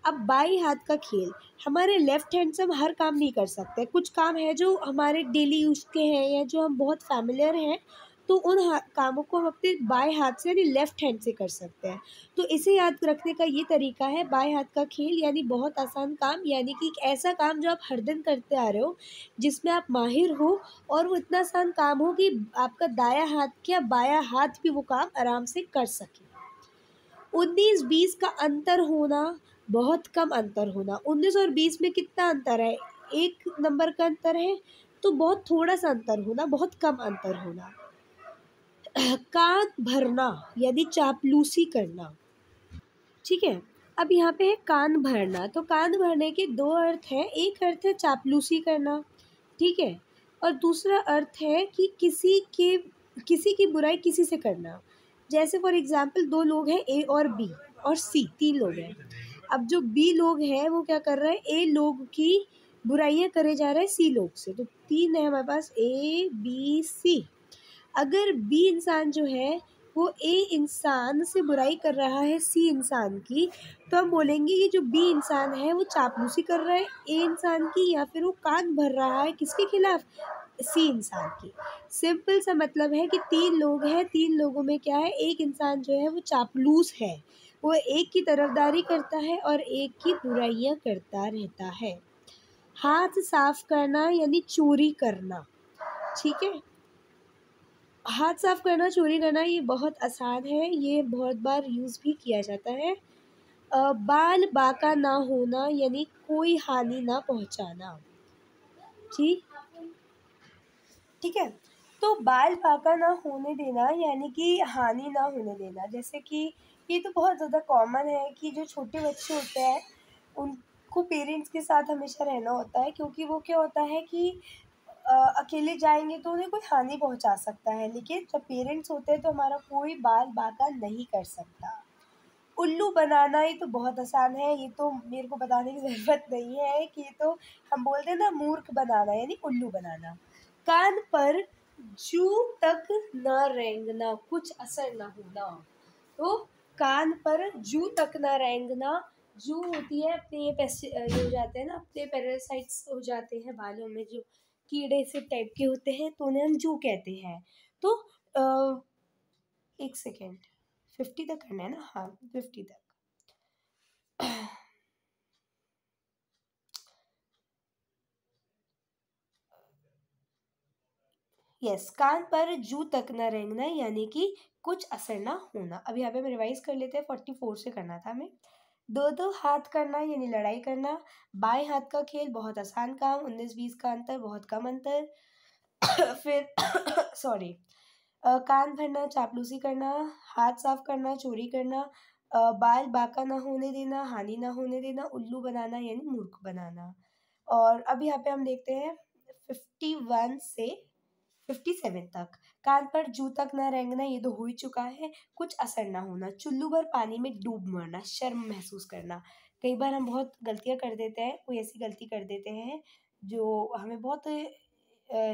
अब बाएं हाथ का खेल, हमारे लेफ्ट हैंड से हम हर काम नहीं कर सकते, कुछ काम है जो हमारे डेली यूज के हैं या जो हम बहुत फैमिलियर हैं, तो उन कामों को हम अपने बाएं हाथ से यानी लेफ्ट हैंड से कर सकते हैं। तो इसे याद रखने का ये तरीका है, बाएं हाथ का खेल यानी बहुत आसान काम, यानी कि एक ऐसा काम जो आप हर दिन करते आ रहे हो जिसमें आप माहिर हो और वो इतना आसान काम हो कि आपका दायां हाथ क्या बायां हाथ भी वो काम आराम से कर सके। 19-20 का अंतर होना, बहुत कम अंतर होना। 19 और 20 में कितना अंतर है, एक नंबर का अंतर है, तो बहुत थोड़ा सा अंतर होना, बहुत कम अंतर होना। कान भरना यानी चापलूसी करना, ठीक है। अब यहाँ पे है कान भरना। तो कान भरने के दो अर्थ हैं, एक अर्थ है चापलूसी करना, ठीक है, और दूसरा अर्थ है कि किसी की बुराई किसी से करना। जैसे फॉर एग्जाम्पल दो लोग हैं, ए और बी और सी, तीन लोग हैं। अब जो बी लोग हैं वो क्या कर रहे हैं, ए लोग की बुराइयां करे जा रहे हैं सी लोग से। तो तीन है हमारे पास, ए बी सी। अगर बी इंसान जो है वो ए इंसान से बुराई कर रहा है सी इंसान की, तो हम बोलेंगे ये जो बी इंसान है वो चापलूसी कर रहा है ए इंसान की, या फिर वो कान भर रहा है किसके खिलाफ, सी इंसान की। सिंपल सा मतलब है कि 3 लोग हैं, 3 लोगों में क्या है, एक इंसान जो है वो चापलूस है, वो एक की तरफदारी करता है और एक की बुराइयां करता रहता है। हाथ साफ करना यानी चोरी करना, ठीक है। हाथ साफ करना, चोरी करना, ये बहुत आसान है, ये बहुत बार यूज़ भी किया जाता है। बाल बांका ना होना यानी कोई हानि ना पहुंचाना, ठीक ठीक है। तो बाल बांका ना होने देना यानी कि हानि ना होने देना, जैसे कि ये तो बहुत ज़्यादा कॉमन है कि जो छोटे बच्चे होते हैं उनको पेरेंट्स के साथ हमेशा रहना होता है, क्योंकि वो क्या होता है कि अकेले जाएंगे तो उन्हें कोई हानि पहुंचा सकता है, लेकिन जब पेरेंट्स होते हैं तो हमारा कोई बाल बांका नहीं कर सकता। उल्लू बनाना, ये तो बहुत आसान है, ये तो मेरे को बताने की ज़रूरत नहीं है कि ये तो हम बोलते हैं ना, मूर्ख बनाना यानी उल्लू बनाना। कान पर जू तक न रेंगना, कुछ असर न होना। तो कान पर जू तक न रेंगना, जू होती है अपने ये हो जाते हैं ना, अपने पैरासाइट्स हो जाते हैं बालों में, जो कीड़े से टाइप के होते हैं, तो उन्हें हम जू कहते हैं। तो एक सेकेंड, 50 तक करना है ना, हाँ 50 तक। यस, कान पर जू तक न रेंगना यानी कि कुछ असर ना होना। अब यहाँ पे हम रिवाइज कर लेते हैं, 44 से करना था हमें। दो दो हाथ करना यानी लड़ाई करना। बाएं हाथ का खेल बहुत आसान काम, 19-20 का अंतर बहुत कम अंतर। फिर सॉरी, कान भरना चापलूसी करना, हाथ साफ करना चोरी करना, बाल बांका ना होने देना हानि ना होने देना, उल्लू बनाना यानी मूर्ख बनाना। और अब यहाँ पे हम देखते हैं 51 से 57 तक। कान पर जू तक ना रेंगना, ये तो हो ही चुका है। कुछ असर ना होना, चुल्लू भर पानी में डूब मरना, शर्म महसूस करना। कई बार हम बहुत गलतियां कर देते हैं, कोई ऐसी गलती कर देते हैं जो हमें बहुत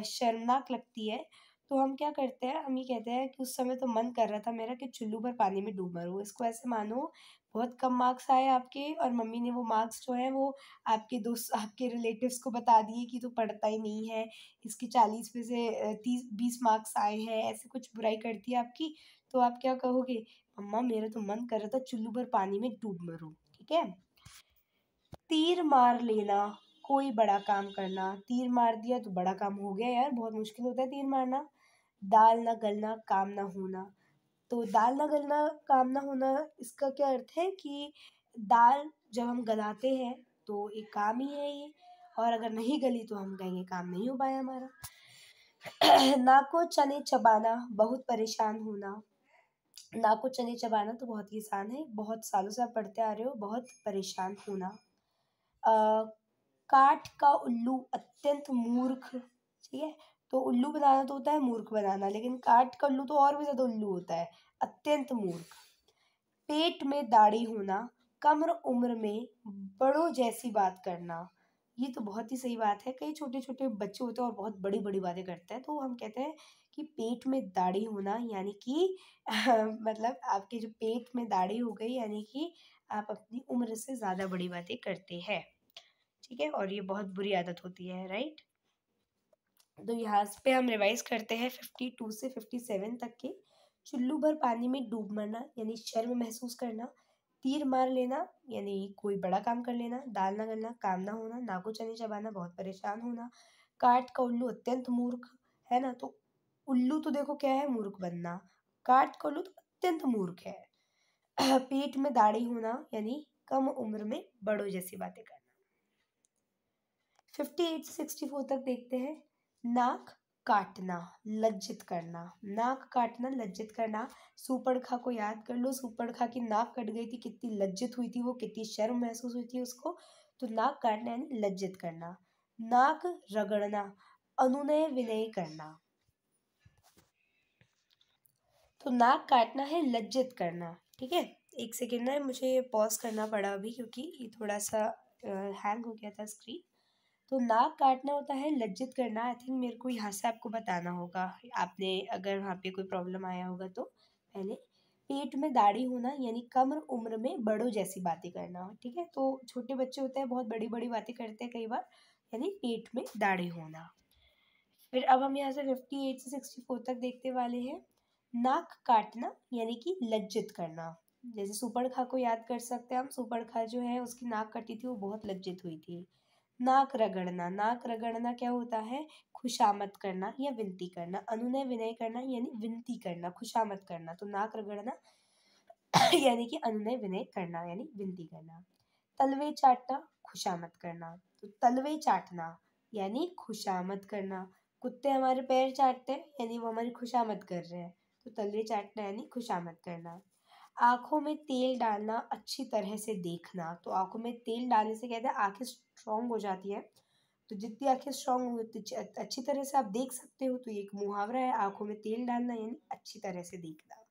शर्मनाक लगती है, तो हम क्या करते हैं, हम ये कहते हैं कि उस समय तो मन कर रहा था मेरा कि चुल्लू भर पानी में डूब मरूं। इसको ऐसे मानो बहुत कम मार्क्स आए आपके, और मम्मी ने वो मार्क्स जो है वो आपके दोस्त आपके रिलेटिव्स को बता दिए कि तू पढ़ता ही नहीं है, इसके 40 में से 30-20 मार्क्स आए हैं, ऐसे कुछ बुराई करती है आपकी। तो आप क्या कहोगे, मम्मा मेरा तो मन कर रहा था चुल्लू भर पानी में डूब मरूं, ठीक है। तीर मार लेना, कोई बड़ा काम करना, तीर मार दिया तो बड़ा काम हो गया यार, बहुत मुश्किल होता है तीर मारना। दाल न गलना काम न होना, तो दाल न गलना काम न होना, इसका क्या अर्थ है कि दाल जब हम गलाते हैं तो एक काम ही है ये, और अगर नहीं गली तो हम कहेंगे काम नहीं हो पाया हमारा। नाको चने चबाना, बहुत परेशान होना। नाको चने चबाना तो बहुत ही आसान है, बहुत सालों से आप पढ़ते आ रहे हो, बहुत परेशान होना। अ, काठ का उल्लू अत्यंत मूर्ख, ठीक है। तो उल्लू बनाना तो होता है मूर्ख बनाना, लेकिन काठ का उल्लू तो और भी ज्यादा उल्लू होता है, अत्यंत मूर्ख। पेट में दाढ़ी होना, कम उम्र में बड़ों जैसी बात करना, ये तो बहुत ही सही बात है। कई छोटे छोटे बच्चे होते हैं और बहुत बड़ी बड़ी बातें करते हैं, तो हम कहते हैं कि पेट में दाढ़ी होना यानी कि मतलब आपके जो पेट में दाढ़ी हो गई यानी कि आप अपनी उम्र से ज़्यादा बड़ी बातें करते हैं, ठीक है, और ये बहुत बुरी आदत होती है, राइट। तो यहाँ पे हम रिवाइज करते हैं 52 से 57 तक के। चुल्लू भर पानी में डूब मरना यानी शर्म महसूस करना। तीर मार लेना यानी कोई बड़ा काम कर लेना। दाल ना गलना काम ना होना। नाको चने चबाना बहुत परेशान होना। काठ का उल्लू अत्यंत मूर्ख, है ना, तो उल्लू तो देखो क्या है, मूर्ख बनना। काठ का उल्लू तो अत्यंत मूर्ख है। पेट में दाढ़ी होना यानी कम उम्र में बड़ों जैसी बातें करना। 58 से 64 तक देखते हैं। नाक काटना, लज्जित करना। नाक काटना लज्जित करना। सुपर्णखा को याद कर लो, सुपर्णखा की नाक कट गई थी, कितनी लज्जित हुई थी वो, कितनी शर्म महसूस हुई थी उसको। तो नाक काटना यानी लज्जित करना। नाक रगड़ना, अनुनय विनय करना। तो नाक काटना है लज्जित करना, ठीक है। एक सेकेंड ना, मुझे पॉज करना पड़ा अभी क्योंकि ये थोड़ा सा हैंग हो गया था स्क्रीन। तो नाक काटना होता है लज्जित करना। आई थिंक मेरे को यहाँ से आपको बताना होगा, आपने अगर वहाँ पे कोई प्रॉब्लम आया होगा तो पहले पेट में दाढ़ी होना यानी कम उम्र में बड़ों जैसी बातें करना, ठीक है। तो छोटे बच्चे होते हैं बहुत बड़ी बड़ी बातें करते हैं कई बार, यानी पेट में दाढ़ी होना। फिर अब हम यहाँ से 58 से 64 तक देखने वाले हैं। नाक काटना यानी कि लज्जित करना। जैसे सुपर्णखा को याद कर सकते हैं हम, सुपर्णखा जो है उसकी नाक कटी थी, वो बहुत लज्जित हुई थी। नाक रगड़ना, नाक रगड़ना क्या होता है, खुशामद करना या विनती करना। अनुनय विनय करना यानी विनती करना, खुशामद करना। तो नाक रगड़ना यानी कि अनुनय विनय करना यानी विनती करना। तलवे चाटना, खुशामद करना। तो तलवे चाटना यानी खुशामद करना। कुत्ते हमारे पैर चाटते हैं यानी वो हमारी खुशामद कर रहे हैं। तो तलवे चाटना यानी खुशामद करना। आंखों में तेल डालना, अच्छी तरह से देखना। तो आंखों में तेल डालने से कहते हैं आंखें स्ट्रांग हो जाती है। तो जितनी आंखें स्ट्रांग होंगी उतनी अच्छी तरह से आप देख सकते हो। तो ये एक मुहावरा है, आंखों में तेल डालना यानी अच्छी तरह से देखना।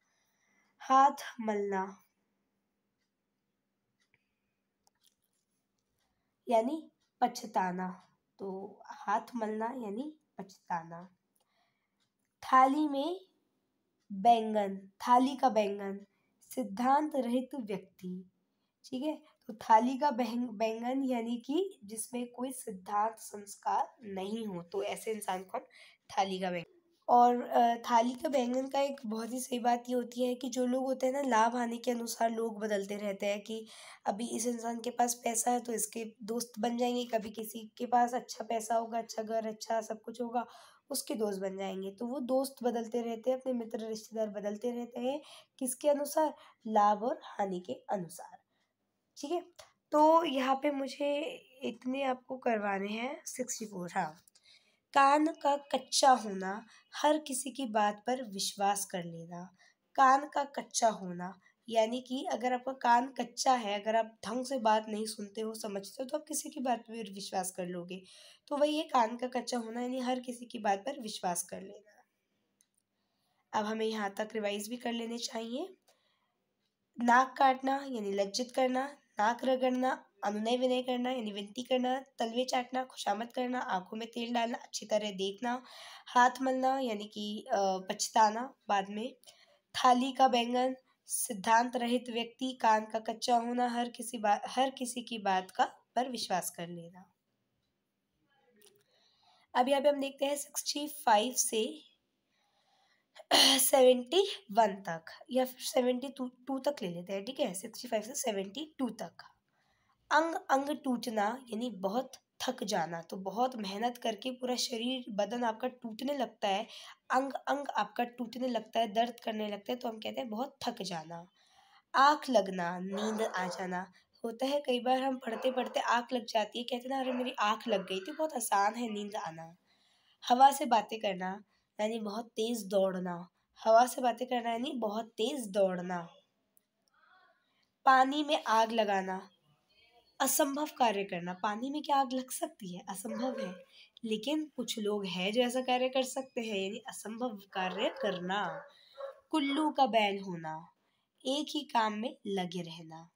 हाथ मलना यानी पछताना। तो हाथ मलना यानी पछताना। थाली में बैंगन, थाली का बैंगन, सिद्धांत रहित व्यक्ति, ठीक है। तो थाली का बैंगन यानी कि जिसमें कोई सिद्धांत संस्कार नहीं हो, तो ऐसे इंसान को हम थाली का बैंगन। और थाली का बैंगन का एक बहुत ही सही बात ये होती है कि जो लोग होते हैं ना, लाभ हानि के अनुसार लोग बदलते रहते हैं कि अभी इस इंसान के पास पैसा है तो इसके दोस्त बन जाएंगे, कभी किसी के पास अच्छा पैसा होगा, अच्छा घर, अच्छा सब कुछ होगा, उसके दोस्त बन जाएंगे। तो वो दोस्त बदलते रहते हैं, अपने मित्र रिश्तेदार बदलते रहते हैं, किसके अनुसार, लाभ और हानि के अनुसार, ठीक है। तो यहाँ पे मुझे इतने आपको करवाने हैं 64। हाँ, कान का कच्चा होना, हर किसी की बात पर विश्वास कर लेना। कान का कच्चा होना यानी कि अगर आपका कान कच्चा है, अगर आप ढंग से बात नहीं सुनते हो, समझते हो, तो आप किसी की बात पर विश्वास कर लोगे। तो वही है कान का कच्चा होना, यानी हर किसी की बात पर विश्वास कर लेना। अब हमें यहाँ तक रिवाइज भी कर लेने चाहिए। नाक काटना यानी लज्जित करना, नाक रगड़ना अनुनय विनय करना यानी विनती करना, तलवे चाटना खुशामद करना, आंखों में तेल डालना अच्छी तरह देखना, हाथ मलना यानी कि पछताना बाद में, थाली का बैंगन सिद्धांत रहित व्यक्ति, कान का कच्चा होना, हर किसी की बात का पर विश्वास कर लेना। अब यहाँ पे हम देखते हैं 65 से 71 तक या फिर 72 तक ले लेते हैं, ठीक है। 65 से 72 तक। अंग अंग टूटना यानी बहुत थक जाना। तो बहुत मेहनत करके पूरा शरीर बदन आपका टूटने लगता है, अंग अंग आपका टूटने लगता है, दर्द करने लगता है, तो हम कहते हैं बहुत थक जाना। आँख लगना, नींद आ जाना। होता है कई बार हम पढ़ते पढ़ते आँख लग जाती है, कहते हैं ना अरे मेरी आँख लग गई थी, बहुत आसान है नींद आना। हवा से बातें करना यानी बहुत तेज दौड़ना। हवा से बातें करना यानी बहुत तेज दौड़ना। पानी में आग लगाना, असंभव कार्य करना। पानी में क्या आग लग सकती है, असंभव है, लेकिन कुछ लोग हैं जो ऐसा कार्य कर सकते हैं, यानी असंभव कार्य करना। कुल्लू का बैल होना, एक ही काम में लगे रहना।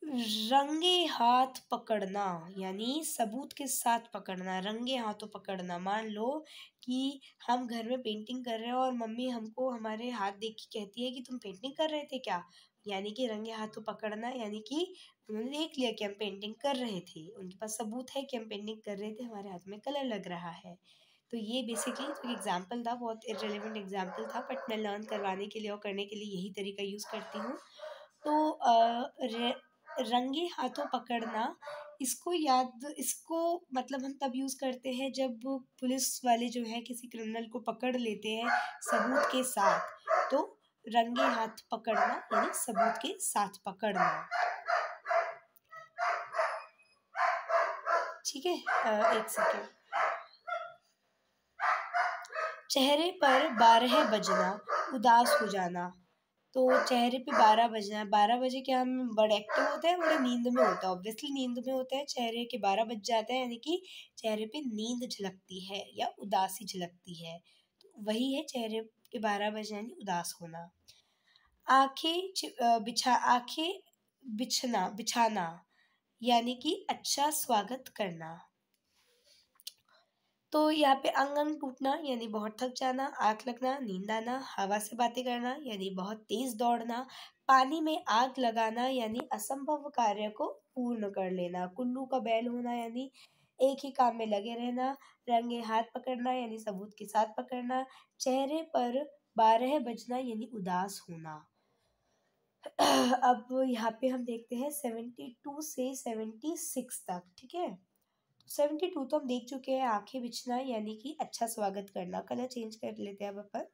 रंगे हाथ पकड़ना यानी सबूत के साथ पकड़ना, रंगे हाथों पकड़ना। मान लो कि हम घर में पेंटिंग कर रहे हैं और मम्मी हमको हमारे हाथ देख के कहती है कि तुम पेंटिंग कर रहे थे क्या, यानी कि रंगे हाथों पकड़ना, यानी कि उन्होंने देख लिया कि हम पेंटिंग कर रहे थे, उनके पास सबूत है कि हम पेंटिंग कर रहे थे, हमारे हाथ में कलर लग रहा है। तो ये बेसिकली तो एग्जाम्पल था, बहुत इररिलेवेंट एग्जाम्पल था, बट मैं लर्न करवाने के लिए और करने के लिए यही तरीका यूज़ करती हूँ। तो रंगे हाथों पकड़ना, इसको मतलब हम तब यूज़ करते हैं जब पुलिस वाले जो है किसी क्रिमिनल को पकड़ लेते हैं सबूत के साथ। तो रंगे हाथ पकड़ना यानी सबूत के साथ पकड़ना, ठीक है। एक सेकेंड। चेहरे पर 12 बजना, उदास हो जाना। तो चेहरे पे 12 बजना, 12 बजे क्या हम बड़े एक्टिव होते हैं, बड़े नींद में होता है, ऑब्वियसली नींद में होते हैं, चेहरे के 12 बज जाते हैं, यानी कि चेहरे पे नींद झलकती है या उदासी झलकती है। तो वही है चेहरे के 12 बजे यानी उदास होना। आंखें बिछाना यानी कि अच्छा स्वागत करना। तो यहाँ पे अंग अंग टूटना यानी बहुत थक जाना, आँख लगना, नींद आना, हवा से बातें करना यानी बहुत तेज दौड़ना, पानी में आग लगाना यानी असंभव कार्य को पूर्ण कर लेना, कुल्लू का बैल होना यानी एक ही काम में लगे रहना, रंगे हाथ पकड़ना यानी सबूत के साथ पकड़ना, चेहरे पर 12 बजना यानी उदास होना। अब यहाँ पे हम देखते हैं 72 से 76 तक, ठीक है। 72 तो हम देख चुके हैं, आंखें बिछना यानी कि अच्छा स्वागत करना। कलर चेंज कर लेते हैं अब अपन।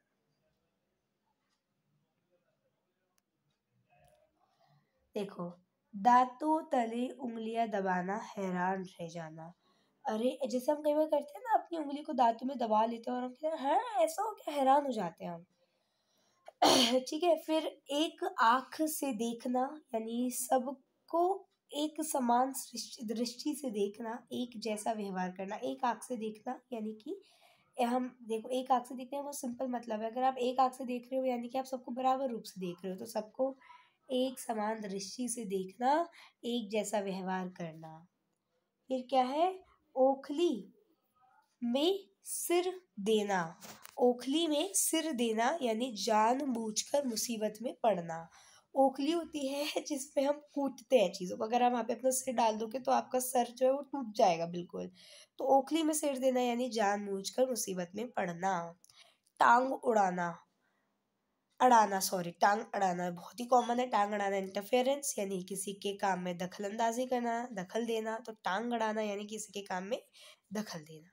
देखो, दांतों तले उंगलियां दबाना, हैरान रह जाना। अरे जैसे हम कई बार करते हैं ना, अपनी उंगली को दांतों में दबा लेते हैं और हम कहते हैं हाँ ऐसा हो गया, हैरान हो जाते हैं हम। ठीक है, फिर एक आंख से देखना यानी सबको एक समान दृष्टि से देखना, एक जैसा व्यवहार करना। एक आंख से देखना यानी कि हम देखो, एक आंख से देखते हैं वो सिंपल मतलब है, अगर आप एक आंख से देख रहे हो यानी कि आप सबको बराबर रूप से देख रहे हो, तो सबको एक समान दृष्टि से देखना, एक जैसा व्यवहार करना। फिर क्या है, ओखली में सिर देना। ओखली में सिर देना यानी जानबूझकर मुसीबत में पड़ना। ओखली होती है जिसपे हम कूटते हैं चीज़ों को, अगर आप वहाँ पे अपना सिर डाल दोगे तो आपका सर जो है वो टूट जाएगा बिल्कुल। तो ओखली में सिर देना यानी जानबूझकर मुसीबत में पड़ना। टांग उड़ाना, अड़ाना सॉरी, टांग अड़ाना बहुत ही कॉमन है। टांग अड़ाना इंटरफेरेंस यानी किसी के काम में दखल अंदाजी करना, दखल देना। तो टांग अड़ाना यानी किसी के काम में दखल देना।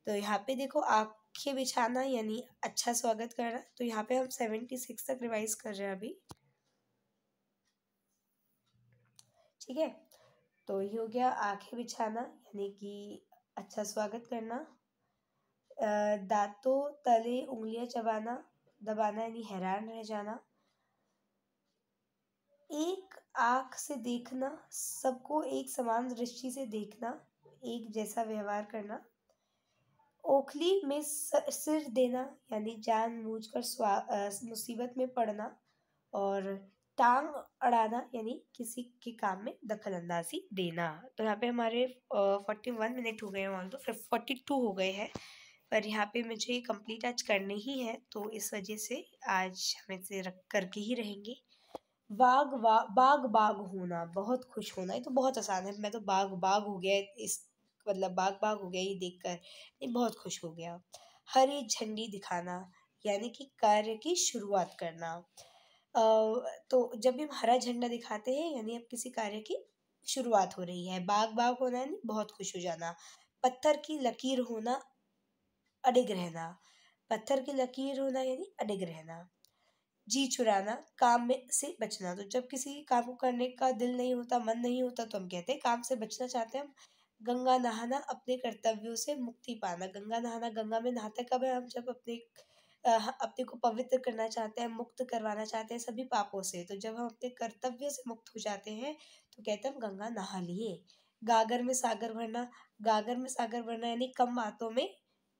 तो यहाँ पे देखो, आंखें बिछाना यानी अच्छा स्वागत करना। तो यहाँ पे हम 76 तक रिवाइज कर रहे हैं अभी, ठीक है। तो ये हो गया आंखें बिछाना यानी कि अच्छा स्वागत करना। दांतों तले उंगलियां चबाना, दबाना यानी हैरान रह जाना। एक आंख से देखना, सबको एक समान दृष्टि से देखना, एक जैसा व्यवहार करना। ओखली में सिर देना यानी जानबूझकर मुसीबत में पड़ना। और टांग अड़ाना यानी किसी के काम में दखल अंदाजी देना। तो यहाँ पे हमारे 41 मिनट हो गए हैं, ऑल तो 42 हो गए हैं, पर यहाँ पे मुझे कंप्लीट आज करने ही है, तो इस वजह से आज हम इसे रख करके ही रहेंगे। बाग बाग होना, बहुत खुश होना, ये तो बहुत आसान है। मैं तो बाग बाग हो गया इस, मतलब बाग बाग हो गया ये देखकर, ये बहुत खुश हो गया। हरी झंडी दिखाना यानी कि कार्य की शुरुआत करना। तो जब भी हम हरा झंडा दिखाते हैं यानी अब किसी कार्य की शुरुआत हो रही है। बाग बाग होना यानी बहुत खुश हो जाना। पत्थर की लकीर होना, अडिग रहना। पत्थर की लकीर होना यानी अडिग रहना। जी चुराना, काम में से बचना। तो जब किसी काम को करने का दिल नहीं होता, मन नहीं होता, तो हम कहते हैं काम से बचना चाहते हैं हम। गंगा नहाना, अपने कर्तव्यों से मुक्ति पाना। गंगा नहाना, गंगा में नहाते कब है, हम जब अपने को पवित्र करना चाहते हैं, मुक्त करवाना चाहते हैं सभी पापों से। तो जब हम अपने कर्तव्य से मुक्त हो जाते हैं तो कहते हैं हम गंगा नहा लिए। गागर में सागर भरना, गागर में सागर भरना यानी कम बातों में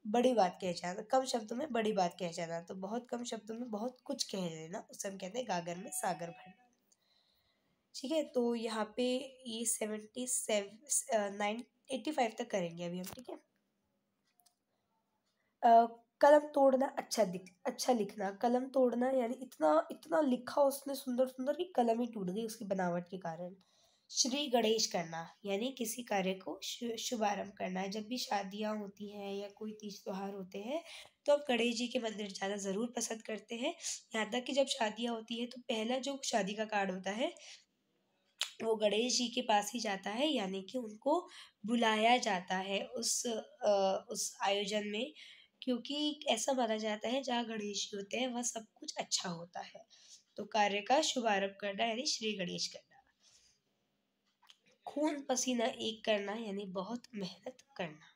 बड़ी बात कह जाना, कम शब्दों में बड़ी बात कह जाना। तो बहुत कम शब्दों में बहुत कुछ कह देना, उसे हम कहते हैं गागर में सागर भरना, ठीक है। तो यहाँ पे ये 85 तक करेंगे अभी हम, ठीक है। कलम तोड़ना, अच्छा लिखना। कलम तोड़ना यानी इतना इतना लिखा उसने सुंदर सुंदर कि कलम ही टूट गई उसकी बनावट के कारण। श्री गणेश करना यानी किसी कार्य को शुभारंभ करना है। जब भी शादियां होती हैं या कोई तीज त्योहार होते हैं तो हम गणेश जी के मंदिर जाना ज़रूर पसंद करते हैं। यहाँ तक कि जब शादियां होती है तो पहला जो शादी का कार्ड होता है वो गणेश जी के पास ही जाता है, यानी कि उनको बुलाया जाता है उस आयोजन में, क्योंकि ऐसा माना जाता है जहाँ गणेश जी होते हैं वह सब कुछ अच्छा होता है। तो कार्य का शुभारंभ करना यानी श्री गणेश करना। खून पसीना एक करना यानी बहुत मेहनत करना।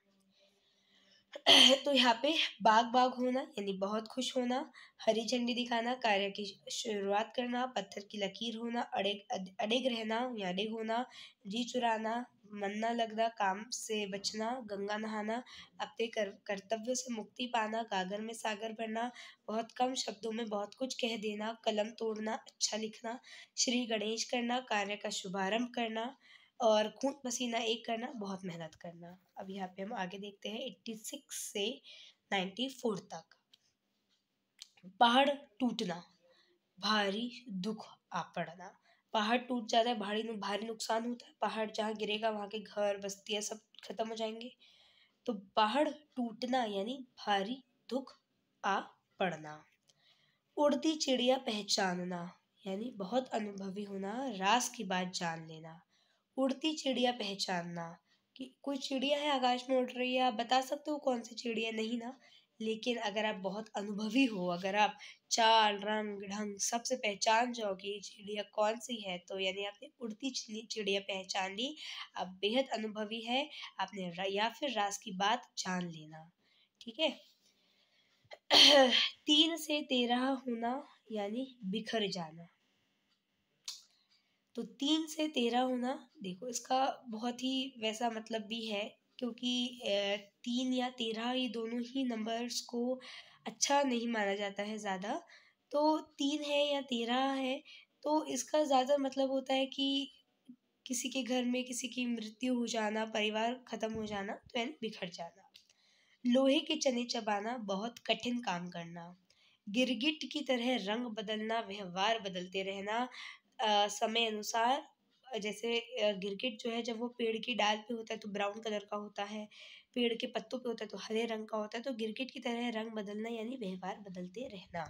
तो यहाँ पे बाग बाग होना यानी बहुत खुश होना। हरी झंडी दिखाना, कार्य की शुरुआत करना। पत्थर की लकीर होना, अड़िग रहना या अड़िग होना। जी चुराना, मन न लगना, काम से बचना। गंगा नहाना, अपने कर्तव्य से मुक्ति पाना। गागर में सागर भरना, बहुत कम शब्दों में बहुत कुछ कह देना। कलम तोड़ना, अच्छा लिखना। श्री गणेश करना, कार्य का शुभारंभ करना। और खून पसीना एक करना, बहुत मेहनत करना। अब यहाँ पे हम आगे देखते हैं 86 से 94 तक। पहाड़ टूटना, भारी दुख आ पड़ना। पहाड़ टूट जाता है, भारी नुकसान होता है। पहाड़ जहाँ गिरेगा वहाँ के घर बस्तियाँ सब खत्म हो जाएंगे। तो पहाड़ टूटना यानी भारी दुख आ पड़ना। उड़ती चिड़िया पहचानना यानी बहुत अनुभवी होना, रास की बात जान लेना। उड़ती चिड़िया पहचानना कि कोई चिड़िया है आकाश में उड़ रही है, आप बता सकते हो कौन सी चिड़िया, नहीं ना। लेकिन अगर आप बहुत अनुभवी हो, अगर आप चाल रंग ढंग सबसे पहचान जाओगे ये चिड़िया कौन सी है, तो यानी आपने उड़ती चिड़िया पहचान ली। आप बेहद अनुभवी है, आपने या फिर रास की बात जान लेना। ठीक है। 3 से 13 होना यानी बिखर जाना। तो 3 से 13 होना, देखो इसका बहुत ही वैसा मतलब भी है, क्योंकि 3 या 13 ये दोनों ही नंबर्स को अच्छा नहीं माना जाता है ज़्यादा। तो 3 है या 13 है, तो इसका ज़्यादा मतलब होता है कि किसी के घर में किसी की मृत्यु हो जाना, परिवार खत्म हो जाना, तो यानी बिखर जाना। लोहे के चने चबाना, बहुत कठिन काम करना। गिरगिट की तरह रंग बदलना, व्यवहार बदलते रहना समय अनुसार। जैसे गिरगिट जो है जब वो पेड़ की डाल पे होता है तो ब्राउन कलर का होता है, पेड़ के पत्तों पे होता है तो हरे रंग का होता है। तो गिरगिट की तरह रंग बदलना यानी व्यवहार बदलते रहना।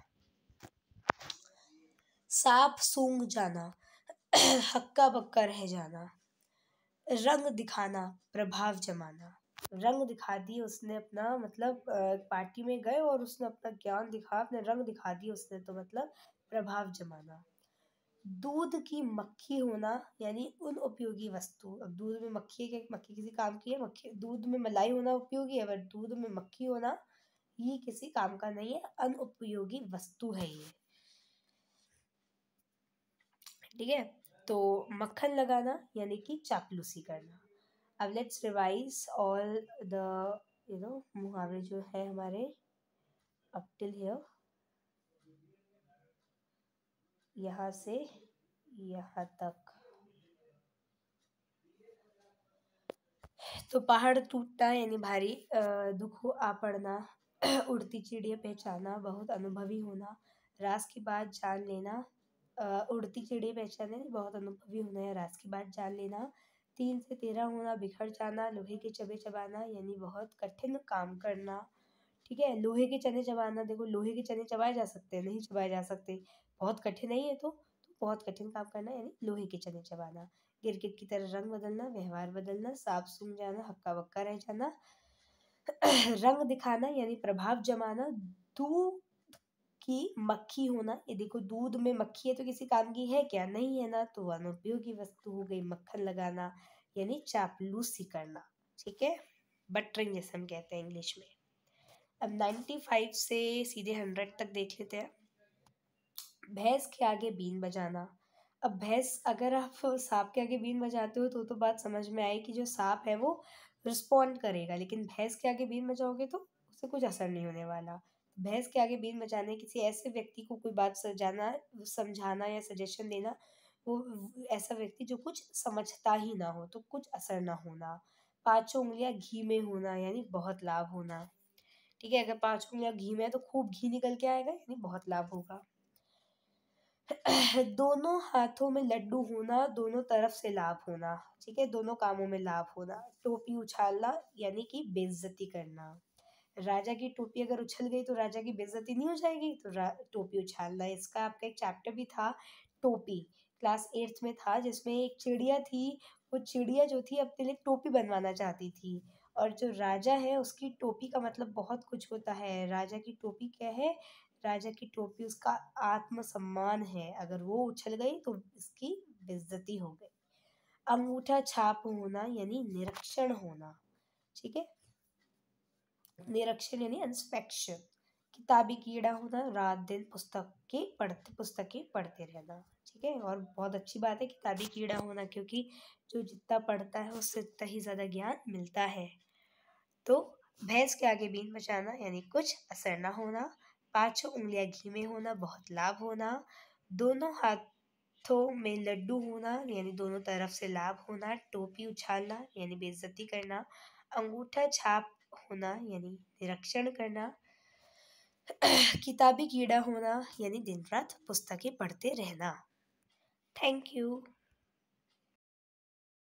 सांप सूंघ जाना, हक्का बक्का रह जाना। रंग दिखाना, प्रभाव जमाना। रंग दिखा दिए उसने अपना, मतलब पार्टी में गए और उसने अपना ज्ञान दिखा, अपने रंग दिखा दिए उसने, तो मतलब प्रभाव जमाना। दूध की मक्खी होना यानी उन उपयोगी वस्तु। अब दूध में मक्खी है, कि मक्खी किसी काम की है, मक्खी दूध में मलाई होना उपयोगी है, बट दूध में मक्खी होना ये किसी काम का नहीं है, अनुपयोगी वस्तु है ये। ठीक है। तो मक्खन लगाना यानी कि चापलूसी करना। अब लेट्स रिवाइज ऑल द मुहावरे जो है हमारे अप टिल हियर, यहाँ से यहाँ तक। तो पहाड़ टूटना यानी भारी दुख आ पड़ना, उड़ती चिड़िया पहचाना, बहुत अनुभवी होना, रास की बात जान लेना। उड़ती चिड़िया पहचाने बहुत अनुभवी होना या रास की बात जान लेना। 3 से 13 होना, बिखर जाना, लोहे के चबे चबाना यानी बहुत कठिन काम करना। ठीक है। लोहे के चने चबाना, देखो लोहे के चने चबाए जा सकते हैं, नहीं चबाए जा सकते, बहुत कठिन है ये तो बहुत कठिन काम करना यानी लोहे के चने चबाना। गिरगिट की तरह रंग बदलना, व्यवहार बदलना, सांप सूंघ जाना, हक्का बक्का रह जाना। रंग दिखाना यानी प्रभाव जमाना। दूध की मक्खी होना, ये देखो दूध में मक्खी है तो किसी काम की है क्या, नहीं है ना, तो अनुपयोगी वस्तु हो गई। मक्खन लगाना यानी चापलूसी करना। ठीक है, बटरिंग जैसे हम कहते हैं इंग्लिश में। अब 95 से सीधे 100 तक देख लेते हैं। भैंस के आगे बीन बजाना। अब भैंस, अगर आप सांप के आगे बीन बजाते हो तो बात समझ में आई कि जो सांप है वो रिस्पॉन्ड करेगा, लेकिन भैंस के आगे बीन बजाओगे तो उससे कुछ असर नहीं होने वाला। भैंस के आगे बीन बजाने, किसी ऐसे व्यक्ति को कोई बात सजाना, समझाना या सजेशन देना, वो ऐसा व्यक्ति जो कुछ समझता ही ना हो, तो कुछ असर ना होना। पांचों उंगलियां घी में होना यानी बहुत लाभ होना। ठीक है, अगर 5 उंगलियां घी में है तो खूब घी निकल के आएगा यानी बहुत लाभ होगा। दोनों हाथों में लड्डू होना, दोनों तरफ से लाभ होना। ठीक है, दोनों कामों में लाभ होना। टोपी उछालना यानी कि बेइज्जती करना। राजा की टोपी अगर उछल गई तो राजा की बेइज्जती नहीं हो जाएगी, तो टोपी उछालना। इसका आपका एक चैप्टर भी था टोपी, क्लास 8th में था, जिसमें एक चिड़िया थी। वो चिड़िया जो थी अपने लिए टोपी बनवाना चाहती थी, और जो राजा है उसकी टोपी का मतलब बहुत कुछ होता है। राजा की टोपी क्या है, राजा की टोपी उसका आत्मसम्मान है, अगर वो उछल गई तो इसकी बेइज्जती हो गई। अंगूठा छाप होना यानी निरीक्षण होना। ठीक है, निरीक्षण यानी इंस्पेक्शन। किताबी कीड़ा होना, रात दिन पुस्तकें पढ़ते रहना। ठीक है, और बहुत अच्छी बात है किताबी कीड़ा होना, क्योंकि जो जितना पढ़ता है उससे उतना ही ज्यादा ज्ञान मिलता है। तो भैंस के आगे बीन बजाना यानी कुछ असर ना होना। 5 उंगलियां घी में होना, बहुत लाभ होना। दोनों हाथ हाथों में लड्डू होना यानी दोनों तरफ से लाभ होना, टोपी उछालना यानी बेइज्जती करना, अंगूठा छाप होना यानी निरीक्षण करना, किताबी कीड़ा होना यानी दिन रात पुस्तकें पढ़ते रहना। Thank you.